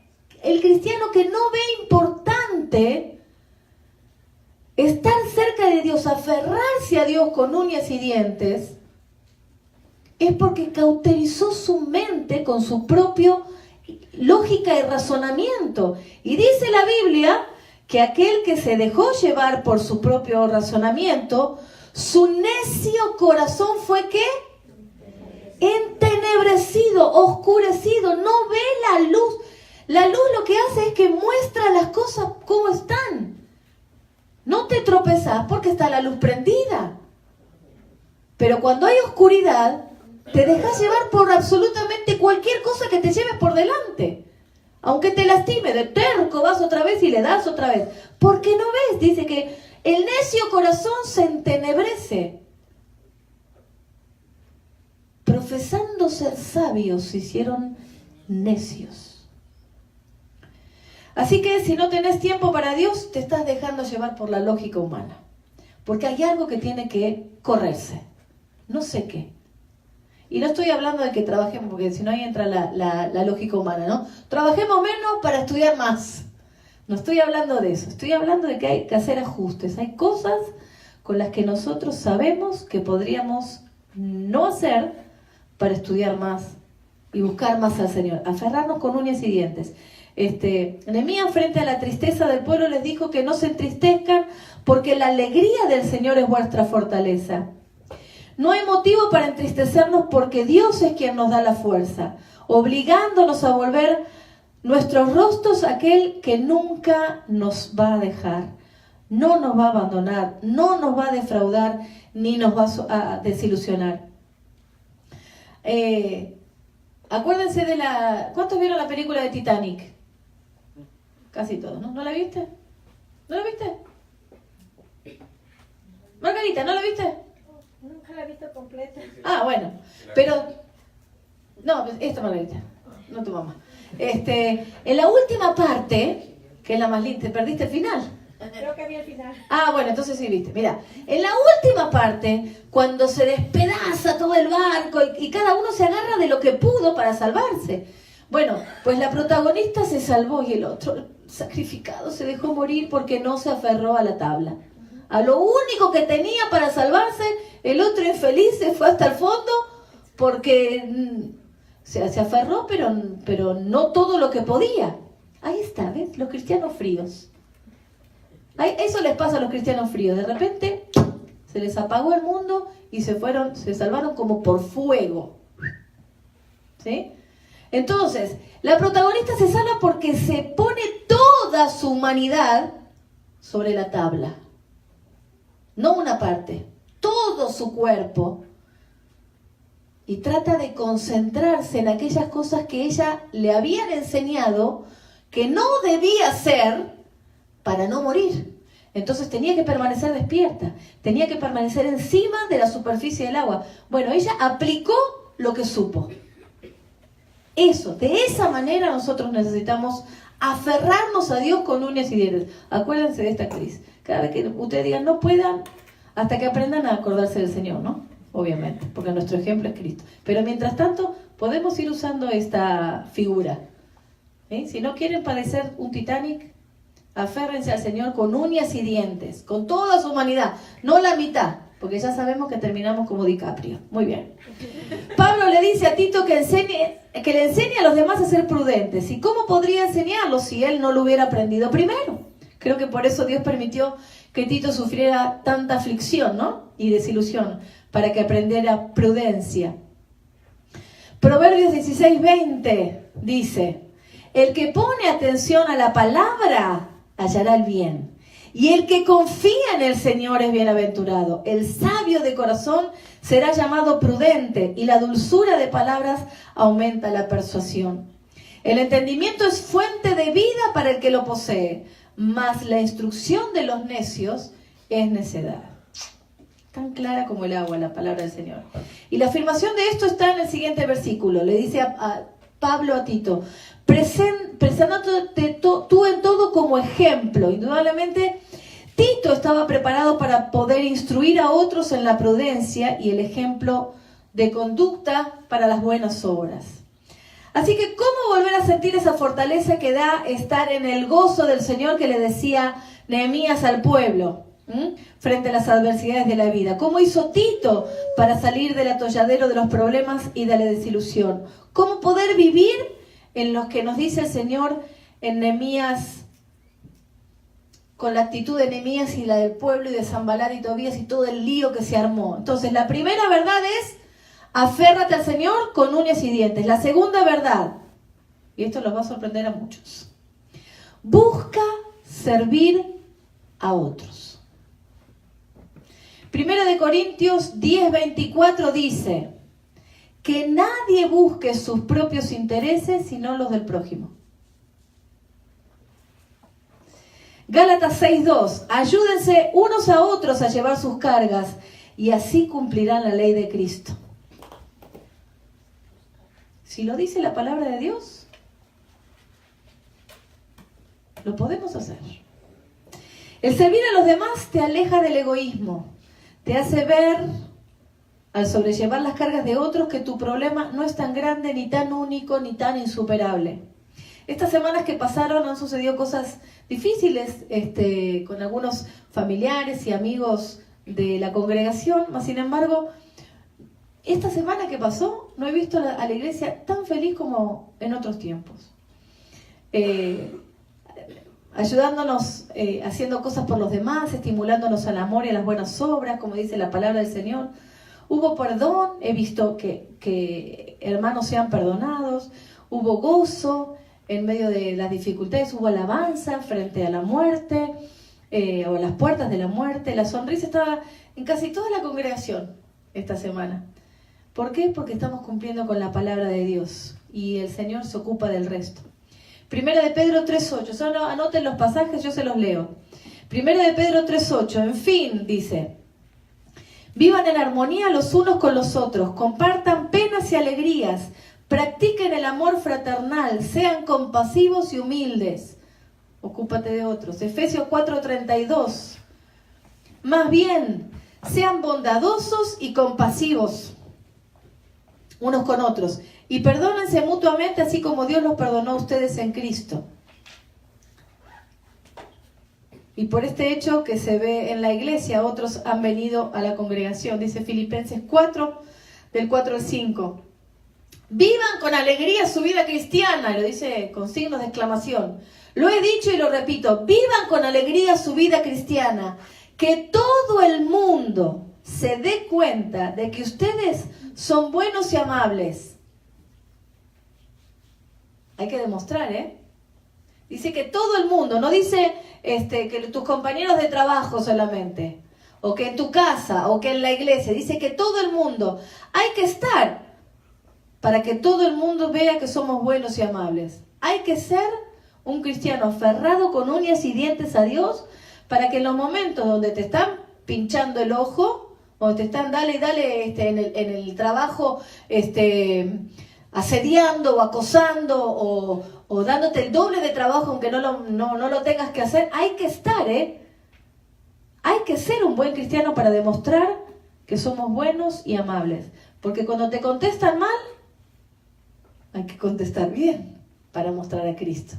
El cristiano que no ve importante estar cerca de Dios, aferrarse a Dios con uñas y dientes, es porque cauterizó su mente con su propio lógica y razonamiento. Y dice la Biblia que aquel que se dejó llevar por su propio razonamiento, su necio corazón fue ¿qué? Entenebrecido, oscurecido, no ve la luz. La luz lo que hace es que muestra las cosas como están. No te tropezás porque está la luz prendida. Pero cuando hay oscuridad, te dejas llevar por absolutamente cualquier cosa que te lleves por delante. Aunque te lastime, de terco vas otra vez y le das otra vez. Porque no ves, dice que el necio corazón se entenebrece. Profesando ser sabios, se hicieron necios. Así que si no tenés tiempo para Dios, te estás dejando llevar por la lógica humana. Porque hay algo que tiene que correrse. No sé qué. Y no estoy hablando de que trabajemos, porque si no ahí entra la lógica humana, ¿no? Trabajemos menos para estudiar más. No estoy hablando de eso. Estoy hablando de que hay que hacer ajustes. Hay cosas con las que nosotros sabemos que podríamos no hacer para estudiar más y buscar más al Señor. Aferrarnos con uñas y dientes. Nehemías, frente a la tristeza del pueblo, les dijo que no se entristezcan porque la alegría del Señor es vuestra fortaleza. No hay motivo para entristecernos porque Dios es quien nos da la fuerza, obligándonos a volver nuestros rostros a aquel que nunca nos va a dejar, no nos va a abandonar, no nos va a defraudar, ni nos va a desilusionar. Acuérdense de ¿cuántos vieron la película de Titanic? Casi todos, ¿no? ¿No la viste? ¿No la viste? Margarita, ¿no la viste? Nunca la he visto completa. Ah, bueno, pero... No, esta Margarita, no tu mamá. En la última parte, que es la más linda, ¿te perdiste el final? Creo que vi el final. Ah, bueno, entonces sí viste. Mira, en la última parte, cuando se despedaza todo el barco y cada uno se agarra de lo que pudo para salvarse. Bueno, pues la protagonista se salvó y el otro, sacrificado, se dejó morir porque no se aferró a la tabla. A lo único que tenía para salvarse, el otro infeliz se fue hasta el fondo porque se aferró, pero no todo lo que podía. Ahí está, ¿ves? Los cristianos fríos. Eso les pasa a los cristianos fríos. De repente se les apagó el mundo y se salvaron como por fuego. ¿Sí? Entonces, la protagonista se salva porque se pone toda su humanidad sobre la tabla. No una parte, todo su cuerpo. Y trata de concentrarse en aquellas cosas que ella le habían enseñado que no debía hacer para no morir. Entonces tenía que permanecer despierta, tenía que permanecer encima de la superficie del agua. Bueno, ella aplicó lo que supo. Eso, de esa manera nosotros necesitamos aferrarnos a Dios con uñas y dientes. Acuérdense de esta actriz. Cada vez que ustedes digan no puedan, hasta que aprendan a acordarse del Señor, ¿no? Obviamente, porque nuestro ejemplo es Cristo. Pero mientras tanto, podemos ir usando esta figura. Si no quieren padecer un Titanic, aférrense al Señor con uñas y dientes, con toda su humanidad, no la mitad, porque ya sabemos que terminamos como DiCaprio. Muy bien. Pablo le dice a Tito que le enseñe a los demás a ser prudentes. ¿Y cómo podría enseñarlos si él no lo hubiera aprendido primero? Creo que por eso Dios permitió que Tito sufriera tanta aflicción, ¿no? Y desilusión, para que aprendiera prudencia. Proverbios 16:20 dice: el que pone atención a la palabra hallará el bien, y el que confía en el Señor es bienaventurado. El sabio de corazón será llamado prudente, y la dulzura de palabras aumenta la persuasión. El entendimiento es fuente de vida para el que lo posee, mas la instrucción de los necios es necedad. Tan clara como el agua la palabra del Señor. Y la afirmación de esto está en el siguiente versículo. Le dice a Pablo a Tito: presentándote tú en todo como ejemplo. Indudablemente Tito estaba preparado para poder instruir a otros en la prudencia y el ejemplo de conducta para las buenas obras. Así que, ¿cómo volver a sentir esa fortaleza que da estar en el gozo del Señor que le decía Nehemías al pueblo frente a las adversidades de la vida? ¿Cómo hizo Tito para salir del atolladero de los problemas y de la desilusión? ¿Cómo poder vivir en los que nos dice el Señor en Nehemías, con la actitud de Nehemías y la del pueblo y de Sanbalat y Tobías y todo el lío que se armó? Entonces, la primera verdad es: aférrate al Señor con uñas y dientes. La segunda verdad, y esto los va a sorprender a muchos: busca servir a otros. 1 Corintios 10:24 dice: que nadie busque sus propios intereses sino los del prójimo. Gálatas 6:2: ayúdense unos a otros a llevar sus cargas y así cumplirán la ley de Cristo. Si lo dice la palabra de Dios, lo podemos hacer. El servir a los demás te aleja del egoísmo, te hace ver, al sobrellevar las cargas de otros, que tu problema no es tan grande, ni tan único, ni tan insuperable. Estas semanas que pasaron han sucedido cosas difíciles con algunos familiares y amigos de la congregación, mas sin embargo, esta semana que pasó no he visto a la iglesia tan feliz como en otros tiempos. Ayudándonos, haciendo cosas por los demás, estimulándonos al amor y a las buenas obras, como dice la palabra del Señor. Hubo perdón, he visto que hermanos sean perdonados, hubo gozo en medio de las dificultades, hubo alabanza frente a la muerte, o a las puertas de la muerte. La sonrisa estaba en casi toda la congregación esta semana. ¿Por qué? Porque estamos cumpliendo con la palabra de Dios y el Señor se ocupa del resto. 1 Pedro 3:8, solo anoten los pasajes, yo se los leo. 1 Pedro 3:8, en fin, dice: vivan en armonía los unos con los otros, compartan penas y alegrías, practiquen el amor fraternal, sean compasivos y humildes. Ocúpate de otros. Efesios 4:32, más bien, sean bondadosos y compasivos unos con otros, y perdónense mutuamente así como Dios los perdonó a ustedes en Cristo. Y por este hecho que se ve en la iglesia, otros han venido a la congregación. Dice Filipenses 4, del 4 al 5. Vivan con alegría su vida cristiana, lo dice con signos de exclamación. Lo he dicho y lo repito, vivan con alegría su vida cristiana. Que todo el mundo se dé cuenta de que ustedes son buenos y amables. Hay que demostrar, Dice que todo el mundo, no dice que tus compañeros de trabajo solamente, o que en tu casa, o que en la iglesia. Dice que todo el mundo. Hay que estar para que todo el mundo vea que somos buenos y amables. Hay que ser Un cristiano aferrado con uñas y dientes a Dios, para que en los momentos donde te están pinchando el ojo, o te están dale en el trabajo asediando o acosando o dándote el doble de trabajo aunque no lo tengas que hacer, hay que estar, hay que ser un buen cristiano para demostrar que somos buenos y amables. Porque cuando te contestan mal, hay que contestar bien para mostrar a Cristo.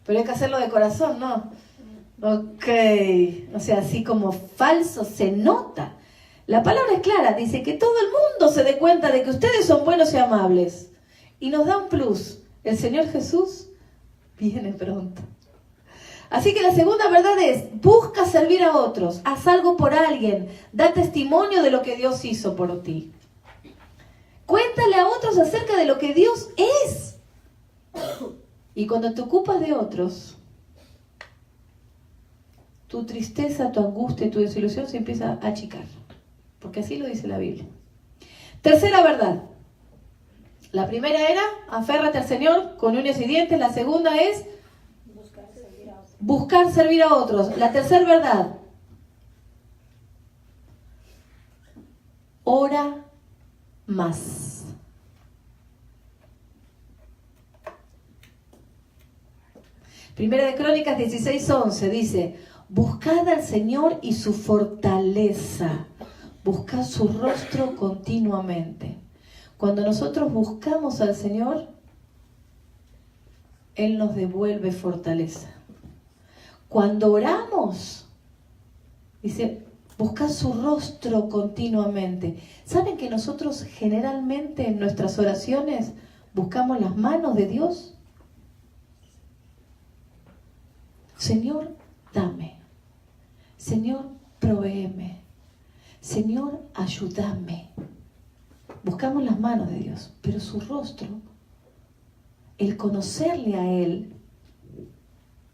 Pero hay que hacerlo de corazón, ¿no? Ok, o sea, así como falso se nota. La palabra es clara, dice que todo el mundo se dé cuenta de que ustedes son buenos y amables. Y nos da un plus. El Señor Jesús viene pronto. Así que la segunda verdad es, busca servir a otros, haz algo por alguien, da testimonio de lo que Dios hizo por ti. Cuéntale a otros acerca de lo que Dios es. Y cuando te ocupas de otros, tu tristeza, tu angustia y tu desilusión se empieza a achicar. Porque así lo dice la Biblia. Tercera verdad. La primera era, aférrate al Señor con uñas y dientes. La segunda es, buscar servir a otros. La tercera verdad, ora más. Primera de Crónicas 16:11 dice, buscad al Señor y su fortaleza, buscad su rostro continuamente. Cuando nosotros buscamos al Señor, Él nos devuelve fortaleza. Cuando oramos, dice, buscad su rostro continuamente. ¿Saben que nosotros generalmente en nuestras oraciones buscamos las manos de Dios? Señor, dame. Señor, provéeme. Señor, ayúdame. Buscamos las manos de Dios, pero su rostro, el conocerle a Él,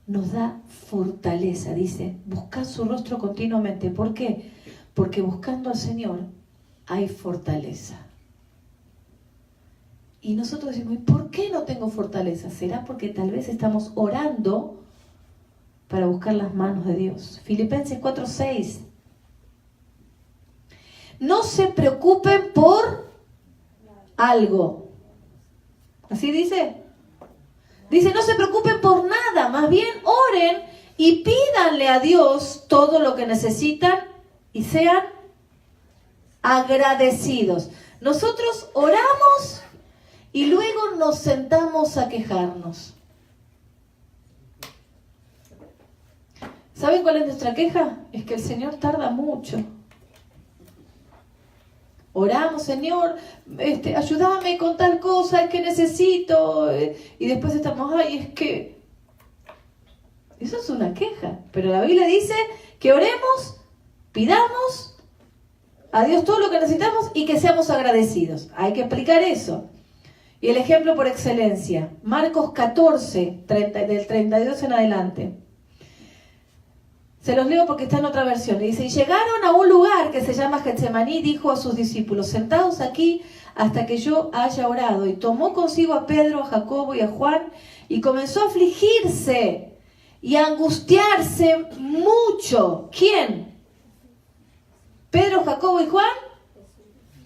nos da fortaleza. Dice, buscad su rostro continuamente. ¿Por qué? Porque buscando al Señor hay fortaleza. Y nosotros decimos, ¿y por qué no tengo fortaleza? ¿Será porque tal vez estamos orando para buscar las manos de Dios? Filipenses 4:6. No se preocupen por algo. ¿Así dice? Dice, no se preocupen por nada, más bien oren y pídanle a Dios todo lo que necesitan y sean agradecidos. Nosotros oramos y luego nos sentamos a quejarnos. ¿Saben cuál es nuestra queja? Es que el Señor tarda mucho. Oramos, Señor, ayúdame con tal cosa, es que necesito. Y después estamos, ay, es que... Eso es una queja. Pero la Biblia dice que oremos, pidamos a Dios todo lo que necesitamos y que seamos agradecidos. Hay que explicar eso. Y el ejemplo por excelencia, Marcos 14, del 32 en adelante. Se los leo porque está en otra versión. Y dice, y llegaron a un lugar que se llama Getsemaní, dijo a sus discípulos, sentados aquí hasta que yo haya orado. Y tomó consigo a Pedro, a Jacobo y a Juan, y comenzó a afligirse y a angustiarse mucho. ¿Quién? ¿Pedro, Jacobo y Juan?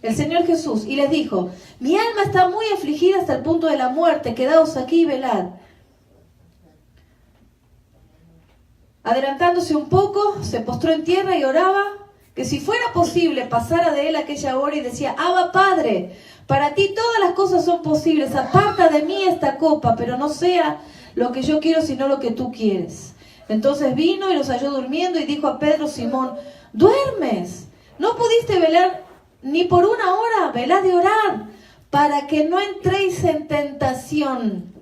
El Señor Jesús. Y les dijo, mi alma está muy afligida hasta el punto de la muerte, quedaos aquí y velad. Adelantándose un poco, se postró en tierra y oraba que si fuera posible pasara de él aquella hora y decía, Abba Padre, para ti todas las cosas son posibles, aparta de mí esta copa, pero no sea lo que yo quiero sino lo que tú quieres. Entonces vino y los halló durmiendo y dijo a Pedro, Simón, ¿duermes? ¿No pudiste velar ni por una hora? Velad y orad, para que no entréis en tentación.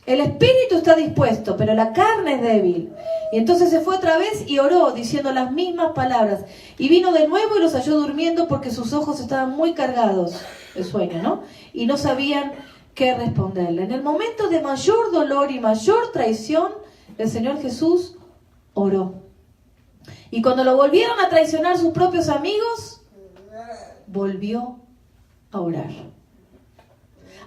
El espíritu está dispuesto, pero la carne es débil. Y entonces se fue otra vez y oró, diciendo las mismas palabras. Y vino de nuevo y los halló durmiendo porque sus ojos estaban muy cargados de sueño, ¿no? Y no sabían qué responderle. En el momento de mayor dolor y mayor traición, el Señor Jesús oró. Y cuando lo volvieron a traicionar sus propios amigos, volvió a orar.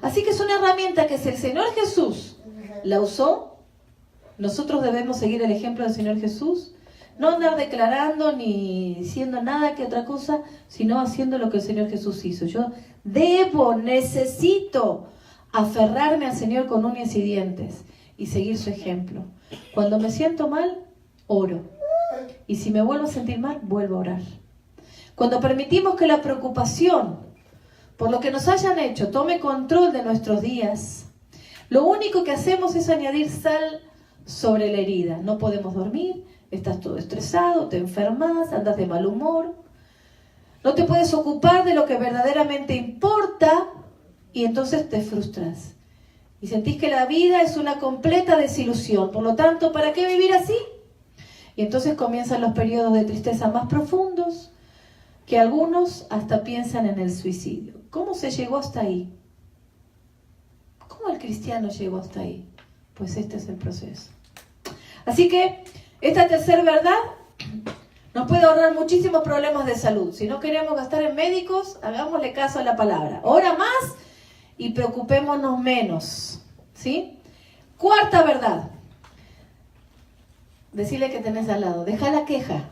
Así que es una herramienta que si el Señor Jesús la usó, nosotros debemos seguir el ejemplo del Señor Jesús. No andar declarando ni diciendo nada que otra cosa, sino haciendo lo que el Señor Jesús hizo. Yo necesito aferrarme al Señor con uñas y dientes y seguir su ejemplo. Cuando me siento mal, oro. Y si me vuelvo a sentir mal, vuelvo a orar. Cuando permitimos que la preocupación por lo que nos hayan hecho tome control de nuestros días, lo único que hacemos es añadir sal sobre la herida. No podemos dormir, estás todo estresado, te enfermas, andas de mal humor. No te puedes ocupar de lo que verdaderamente importa y entonces te frustras. Y sentís que la vida es una completa desilusión. Por lo tanto, ¿para qué vivir así? Y entonces comienzan los periodos de tristeza más profundos, que algunos hasta piensan en el suicidio. ¿Cómo se llegó hasta ahí? ¿Cómo el cristiano llegó hasta ahí? Pues este es el proceso. Así que esta tercera verdad nos puede ahorrar muchísimos problemas de salud. Si no queremos gastar en médicos, hagámosle caso a la palabra. Ora más y preocupémonos menos. ¿Sí? Cuarta verdad. Decirle que tenés al lado. Deja la queja.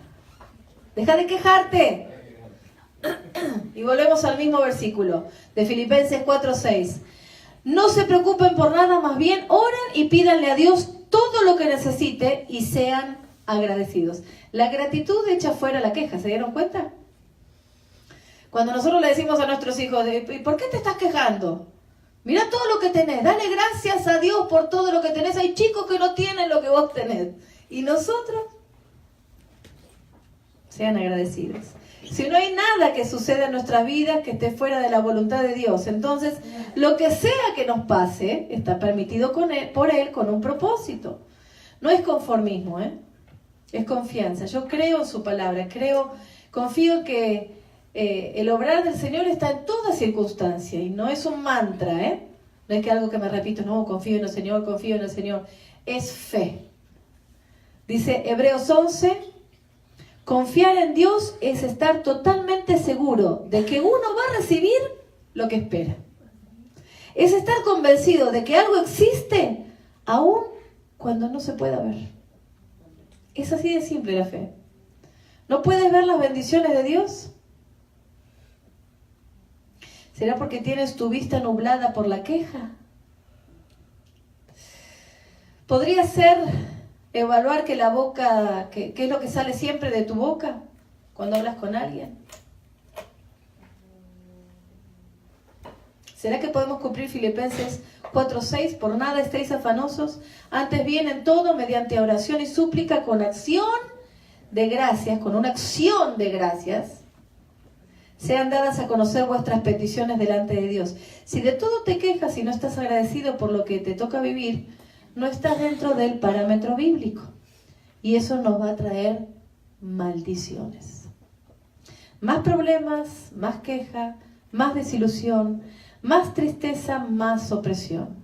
Deja de quejarte. Y volvemos al mismo versículo de Filipenses 4:6. No se preocupen por nada, más bien oren y pídanle a Dios todo lo que necesite y sean agradecidos. La gratitud echa fuera la queja, ¿se dieron cuenta? Cuando nosotros le decimos a nuestros hijos, ¿y por qué te estás quejando? Mira todo lo que tenés, dale gracias a Dios por todo lo que tenés. Hay chicos que no tienen lo que vos tenés. Y nosotros, sean agradecidos. Si no hay nada que suceda en nuestra vida que esté fuera de la voluntad de Dios, entonces lo que sea que nos pase está permitido por Él con un propósito. No es conformismo, es confianza. Yo creo en su palabra, confío en que el obrar del Señor está en toda circunstancia y no es un mantra, no es que algo que me repito, no, confío en el Señor, confío en el Señor. Es fe. Dice Hebreos 11. Confiar en Dios es estar totalmente seguro de que uno va a recibir lo que espera. Es estar convencido de que algo existe aún cuando no se pueda ver. Es así de simple la fe. ¿No puedes ver las bendiciones de Dios? ¿Será porque tienes tu vista nublada por la queja? Podría ser evaluar que la boca, ¿qué es lo que sale siempre de tu boca cuando hablas con alguien? ¿Será que podemos cumplir Filipenses 4:6? Por nada estéis afanosos, antes bien en todo, mediante oración y súplica, con acción de gracias, con una acción de gracias, sean dadas a conocer vuestras peticiones delante de Dios. Si de todo te quejas y no estás agradecido por lo que te toca vivir, no estás dentro del parámetro bíblico. Y eso nos va a traer maldiciones. Más problemas, más queja, más desilusión, más tristeza, más opresión.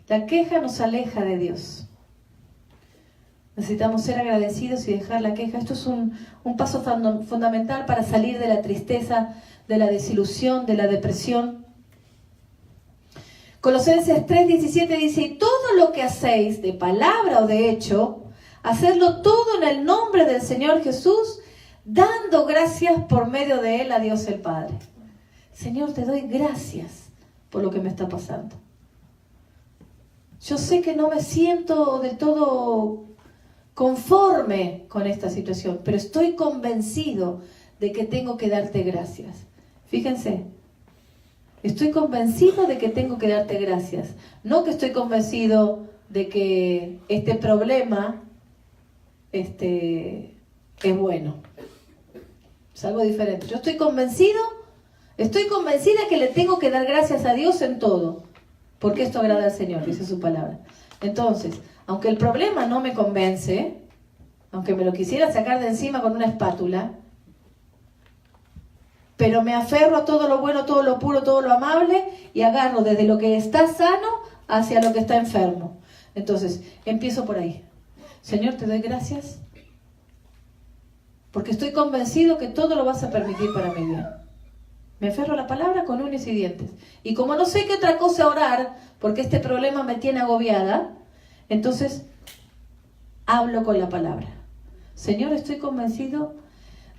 La queja nos aleja de Dios. Necesitamos ser agradecidos y dejar la queja. Esto es un paso fundamental para salir de la tristeza, de la desilusión, de la depresión. Colosenses 3:17 dice, y todo lo que hacéis, de palabra o de hecho, hacedlo todo en el nombre del Señor Jesús, dando gracias por medio de Él a Dios el Padre. Señor, te doy gracias por lo que me está pasando. Yo sé que no me siento del todo conforme con esta situación, pero estoy convencido de que tengo que darte gracias. Fíjense. Estoy convencido de que tengo que darte gracias. No que estoy convencido de que este problema es bueno. Es algo diferente. Yo estoy convencida que le tengo que dar gracias a Dios en todo. Porque esto agrada al Señor, dice su palabra. Entonces, aunque el problema no me convence, aunque me lo quisiera sacar de encima con una espátula, pero me aferro a todo lo bueno, todo lo puro, todo lo amable y agarro desde lo que está sano hacia lo que está enfermo. Entonces, empiezo por ahí. Señor, te doy gracias porque estoy convencido que todo lo vas a permitir para mi bien. Me aferro a la palabra con uñas y dientes. Y como no sé qué otra cosa orar, porque este problema me tiene agobiada, entonces hablo con la palabra. Señor, estoy convencido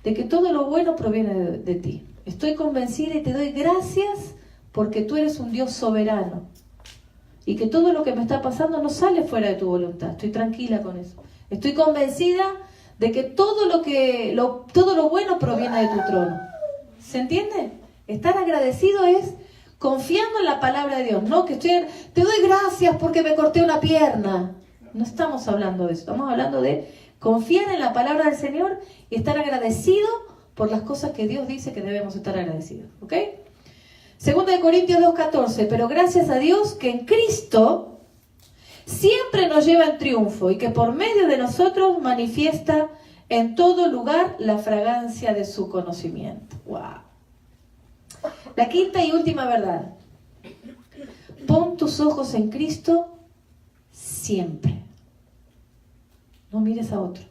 de que todo lo bueno proviene de ti. Estoy convencida y te doy gracias porque tú eres un Dios soberano. Y que todo lo que me está pasando no sale fuera de tu voluntad. Estoy tranquila con eso. Estoy convencida de que todo lo bueno proviene de tu trono. ¿Se entiende? Estar agradecido es confiando en la palabra de Dios. No que te doy gracias porque me corté una pierna. No estamos hablando de eso. Estamos hablando de confiar en la palabra del Señor y estar agradecido por las cosas que Dios dice que debemos estar agradecidos. ¿Ok? 2 Corintios 2:14. Pero gracias a Dios que en Cristo siempre nos lleva en triunfo y que por medio de nosotros manifiesta en todo lugar la fragancia de su conocimiento. ¡Wow! La quinta y última verdad. Pon tus ojos en Cristo siempre. No mires a otro.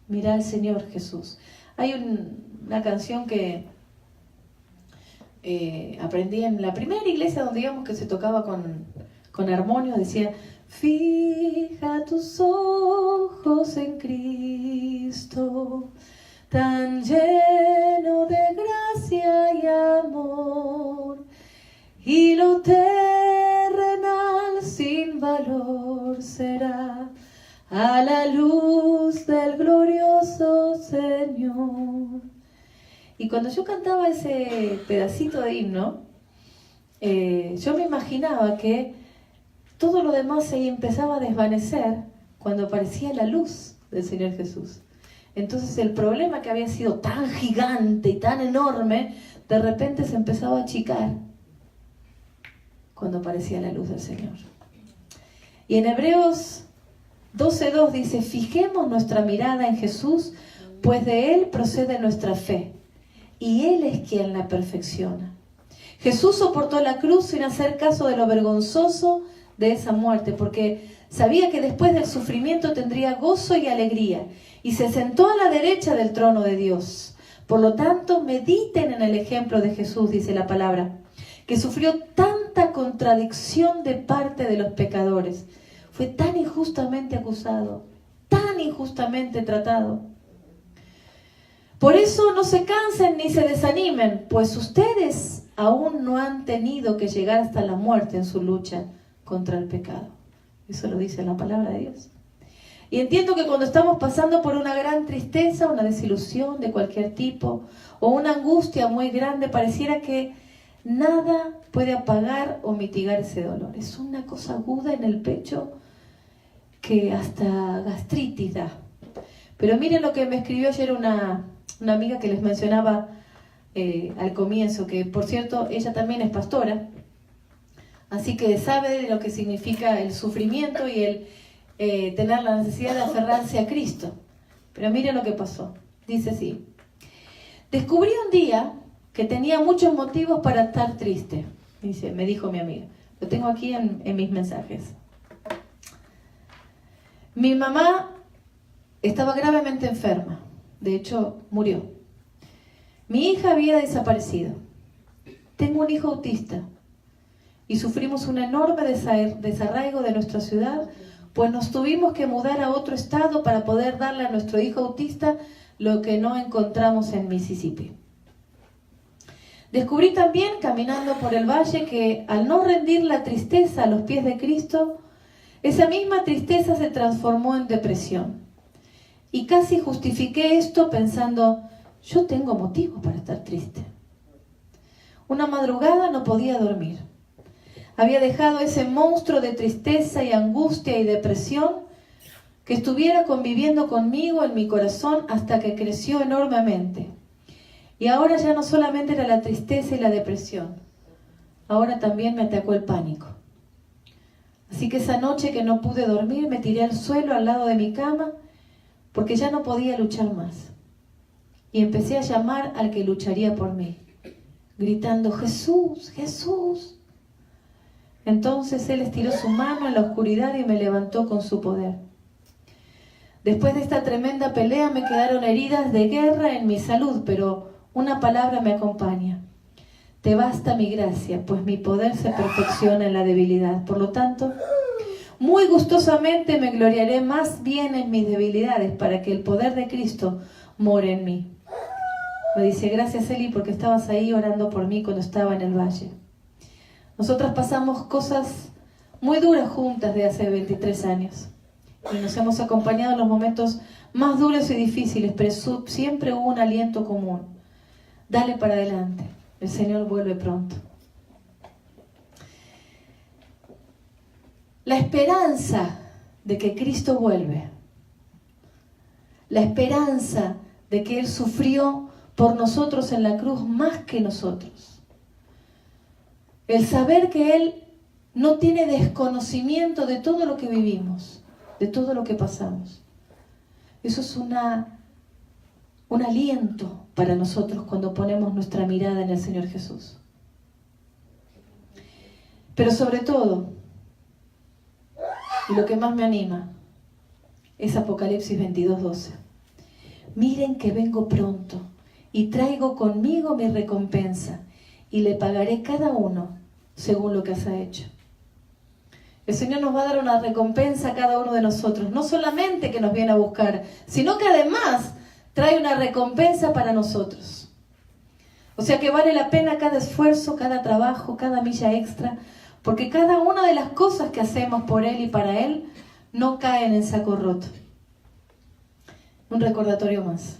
Mira al Señor Jesús. Hay una canción que aprendí en la primera iglesia donde digamos que se tocaba con armonio. Decía: fija tus ojos en Cristo, tan lleno de gracia y amor, y lo terrenal sin valor será a la luz del glorioso Señor. Y cuando yo cantaba ese pedacito de himno, yo me imaginaba que todo lo demás se empezaba a desvanecer cuando aparecía la luz del Señor Jesús. Entonces el problema que había sido tan gigante y tan enorme, de repente se empezaba a achicar cuando aparecía la luz del Señor. Y en Hebreos 12:2 dice: fijemos nuestra mirada en Jesús, pues de Él procede nuestra fe, y Él es quien la perfecciona. Jesús soportó la cruz sin hacer caso de lo vergonzoso de esa muerte, porque sabía que después del sufrimiento tendría gozo y alegría, y se sentó a la derecha del trono de Dios. Por lo tanto, mediten en el ejemplo de Jesús, dice la palabra, que sufrió tanta contradicción de parte de los pecadores. Fue tan injustamente acusado, tan injustamente tratado. Por eso no se cansen ni se desanimen, pues ustedes aún no han tenido que llegar hasta la muerte en su lucha contra el pecado. Eso lo dice la palabra de Dios. Y entiendo que cuando estamos pasando por una gran tristeza, una desilusión de cualquier tipo, o una angustia muy grande, pareciera que nada puede apagar o mitigar ese dolor. Es una cosa aguda en el pecho que hasta gastritis da. Pero miren lo que me escribió ayer una amiga que les mencionaba al comienzo, que por cierto ella también es pastora, así que sabe de lo que significa el sufrimiento y el tener la necesidad de aferrarse a Cristo. Pero miren lo que pasó. Dice así: descubrí un día que tenía muchos motivos para estar triste. Dice, me dijo mi amiga. Lo tengo aquí en mis mensajes. Mi mamá estaba gravemente enferma. De hecho, murió. Mi hija había desaparecido. Tengo un hijo autista. Y sufrimos un enorme desarraigo de nuestra ciudad, pues nos tuvimos que mudar a otro estado para poder darle a nuestro hijo autista lo que no encontramos en Mississippi. Descubrí también, caminando por el valle, que al no rendir la tristeza a los pies de Cristo, esa misma tristeza se transformó en depresión. Y casi justifiqué esto pensando, yo tengo motivo para estar triste. Una madrugada no podía dormir. Había dejado ese monstruo de tristeza y angustia y depresión que estuviera conviviendo conmigo en mi corazón hasta que creció enormemente. Y ahora ya no solamente era la tristeza y la depresión, ahora también me atacó el pánico. Así que esa noche que no pude dormir, me tiré al suelo al lado de mi cama porque ya no podía luchar más. Y empecé a llamar al que lucharía por mí, gritando, Jesús, Jesús. Entonces Él estiró su mano en la oscuridad y me levantó con su poder. Después de esta tremenda pelea me quedaron heridas de guerra en mi salud, pero una palabra me acompaña. Te basta mi gracia, pues mi poder se perfecciona en la debilidad. Por lo tanto, muy gustosamente me gloriaré más bien en mis debilidades para que el poder de Cristo more en mí. Me dice, gracias Eli porque estabas ahí orando por mí cuando estaba en el valle. Nosotras pasamos cosas muy duras juntas de hace 23 años. Y nos hemos acompañado en los momentos más duros y difíciles, pero siempre hubo un aliento común. Dale para adelante, el Señor vuelve pronto. La esperanza de que Cristo vuelve, la esperanza de que Él sufrió por nosotros en la cruz más que nosotros, el saber que Él no tiene desconocimiento de todo lo que vivimos, de todo lo que pasamos. Eso es un aliento para nosotros cuando ponemos nuestra mirada en el Señor Jesús. Pero sobre todo, y lo que más me anima, es Apocalipsis 22:12. Miren que vengo pronto y traigo conmigo mi recompensa y le pagaré cada uno según lo que has hecho. El Señor nos va a dar una recompensa a cada uno de nosotros, no solamente que nos viene a buscar, sino que además trae una recompensa para nosotros. O sea que vale la pena cada esfuerzo, cada trabajo, cada milla extra, porque cada una de las cosas que hacemos por Él y para Él no caen en saco roto. Un recordatorio más.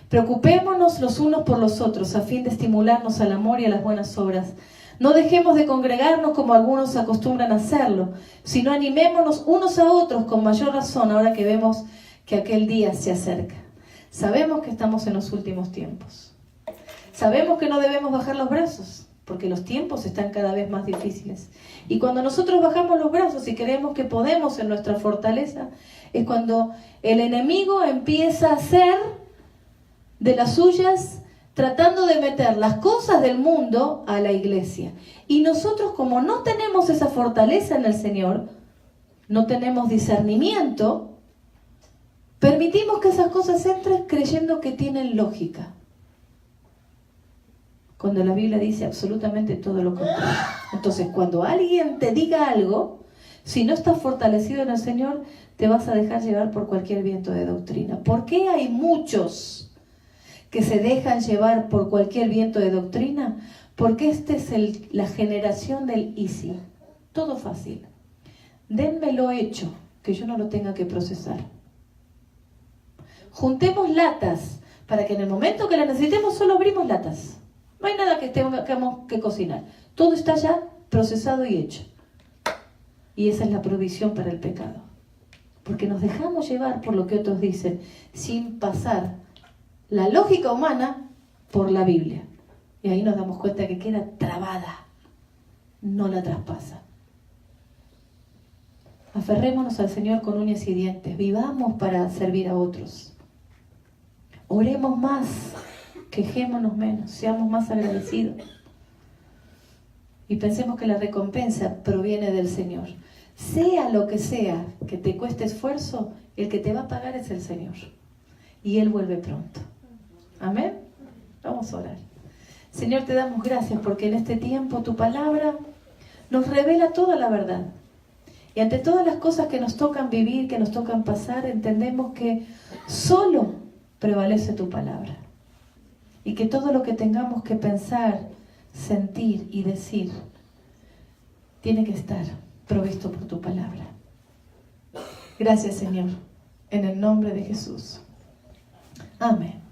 Preocupémonos los unos por los otros a fin de estimularnos al amor y a las buenas obras. No dejemos de congregarnos como algunos acostumbran a hacerlo, sino animémonos unos a otros con mayor razón ahora que vemos que aquel día se acerca. Sabemos que estamos en los últimos tiempos. Sabemos que no debemos bajar los brazos, porque los tiempos están cada vez más difíciles. Y cuando nosotros bajamos los brazos y creemos que podemos en nuestra fortaleza, es cuando el enemigo empieza a hacer de las suyas, tratando de meter las cosas del mundo a la iglesia. Y nosotros, como no tenemos esa fortaleza en el Señor, no tenemos discernimiento, permitimos que esas cosas entren creyendo que tienen lógica. Cuando la Biblia dice absolutamente todo lo contrario. Entonces, cuando alguien te diga algo, si no estás fortalecido en el Señor, te vas a dejar llevar por cualquier viento de doctrina. ¿Por qué hay muchos que se dejan llevar por cualquier viento de doctrina? Porque esta es la generación del easy. Todo fácil. Denmelo hecho, que yo no lo tenga que procesar. Juntemos latas para que en el momento que las necesitemos solo abrimos latas. No hay nada que tengamos que cocinar. Todo está ya procesado y hecho. Y esa es la provisión para el pecado. Porque nos dejamos llevar por lo que otros dicen, sin pasar la lógica humana por la Biblia. Y ahí nos damos cuenta que queda trabada. No la traspasa. Aferrémonos al Señor con uñas y dientes. Vivamos para servir a otros. Oremos más. Quejémonos menos. Seamos más agradecidos. Y pensemos que la recompensa proviene del Señor. Sea lo que sea que te cueste esfuerzo, el que te va a pagar es el Señor. Y Él vuelve pronto. Amén. Vamos a orar. Señor, te damos gracias porque en este tiempo tu palabra nos revela toda la verdad. Y ante todas las cosas que nos tocan vivir, que nos tocan pasar, entendemos que solo prevalece tu palabra. Y que todo lo que tengamos que pensar, sentir y decir tiene que estar provisto por tu palabra. Gracias, Señor, en el nombre de Jesús. Amén.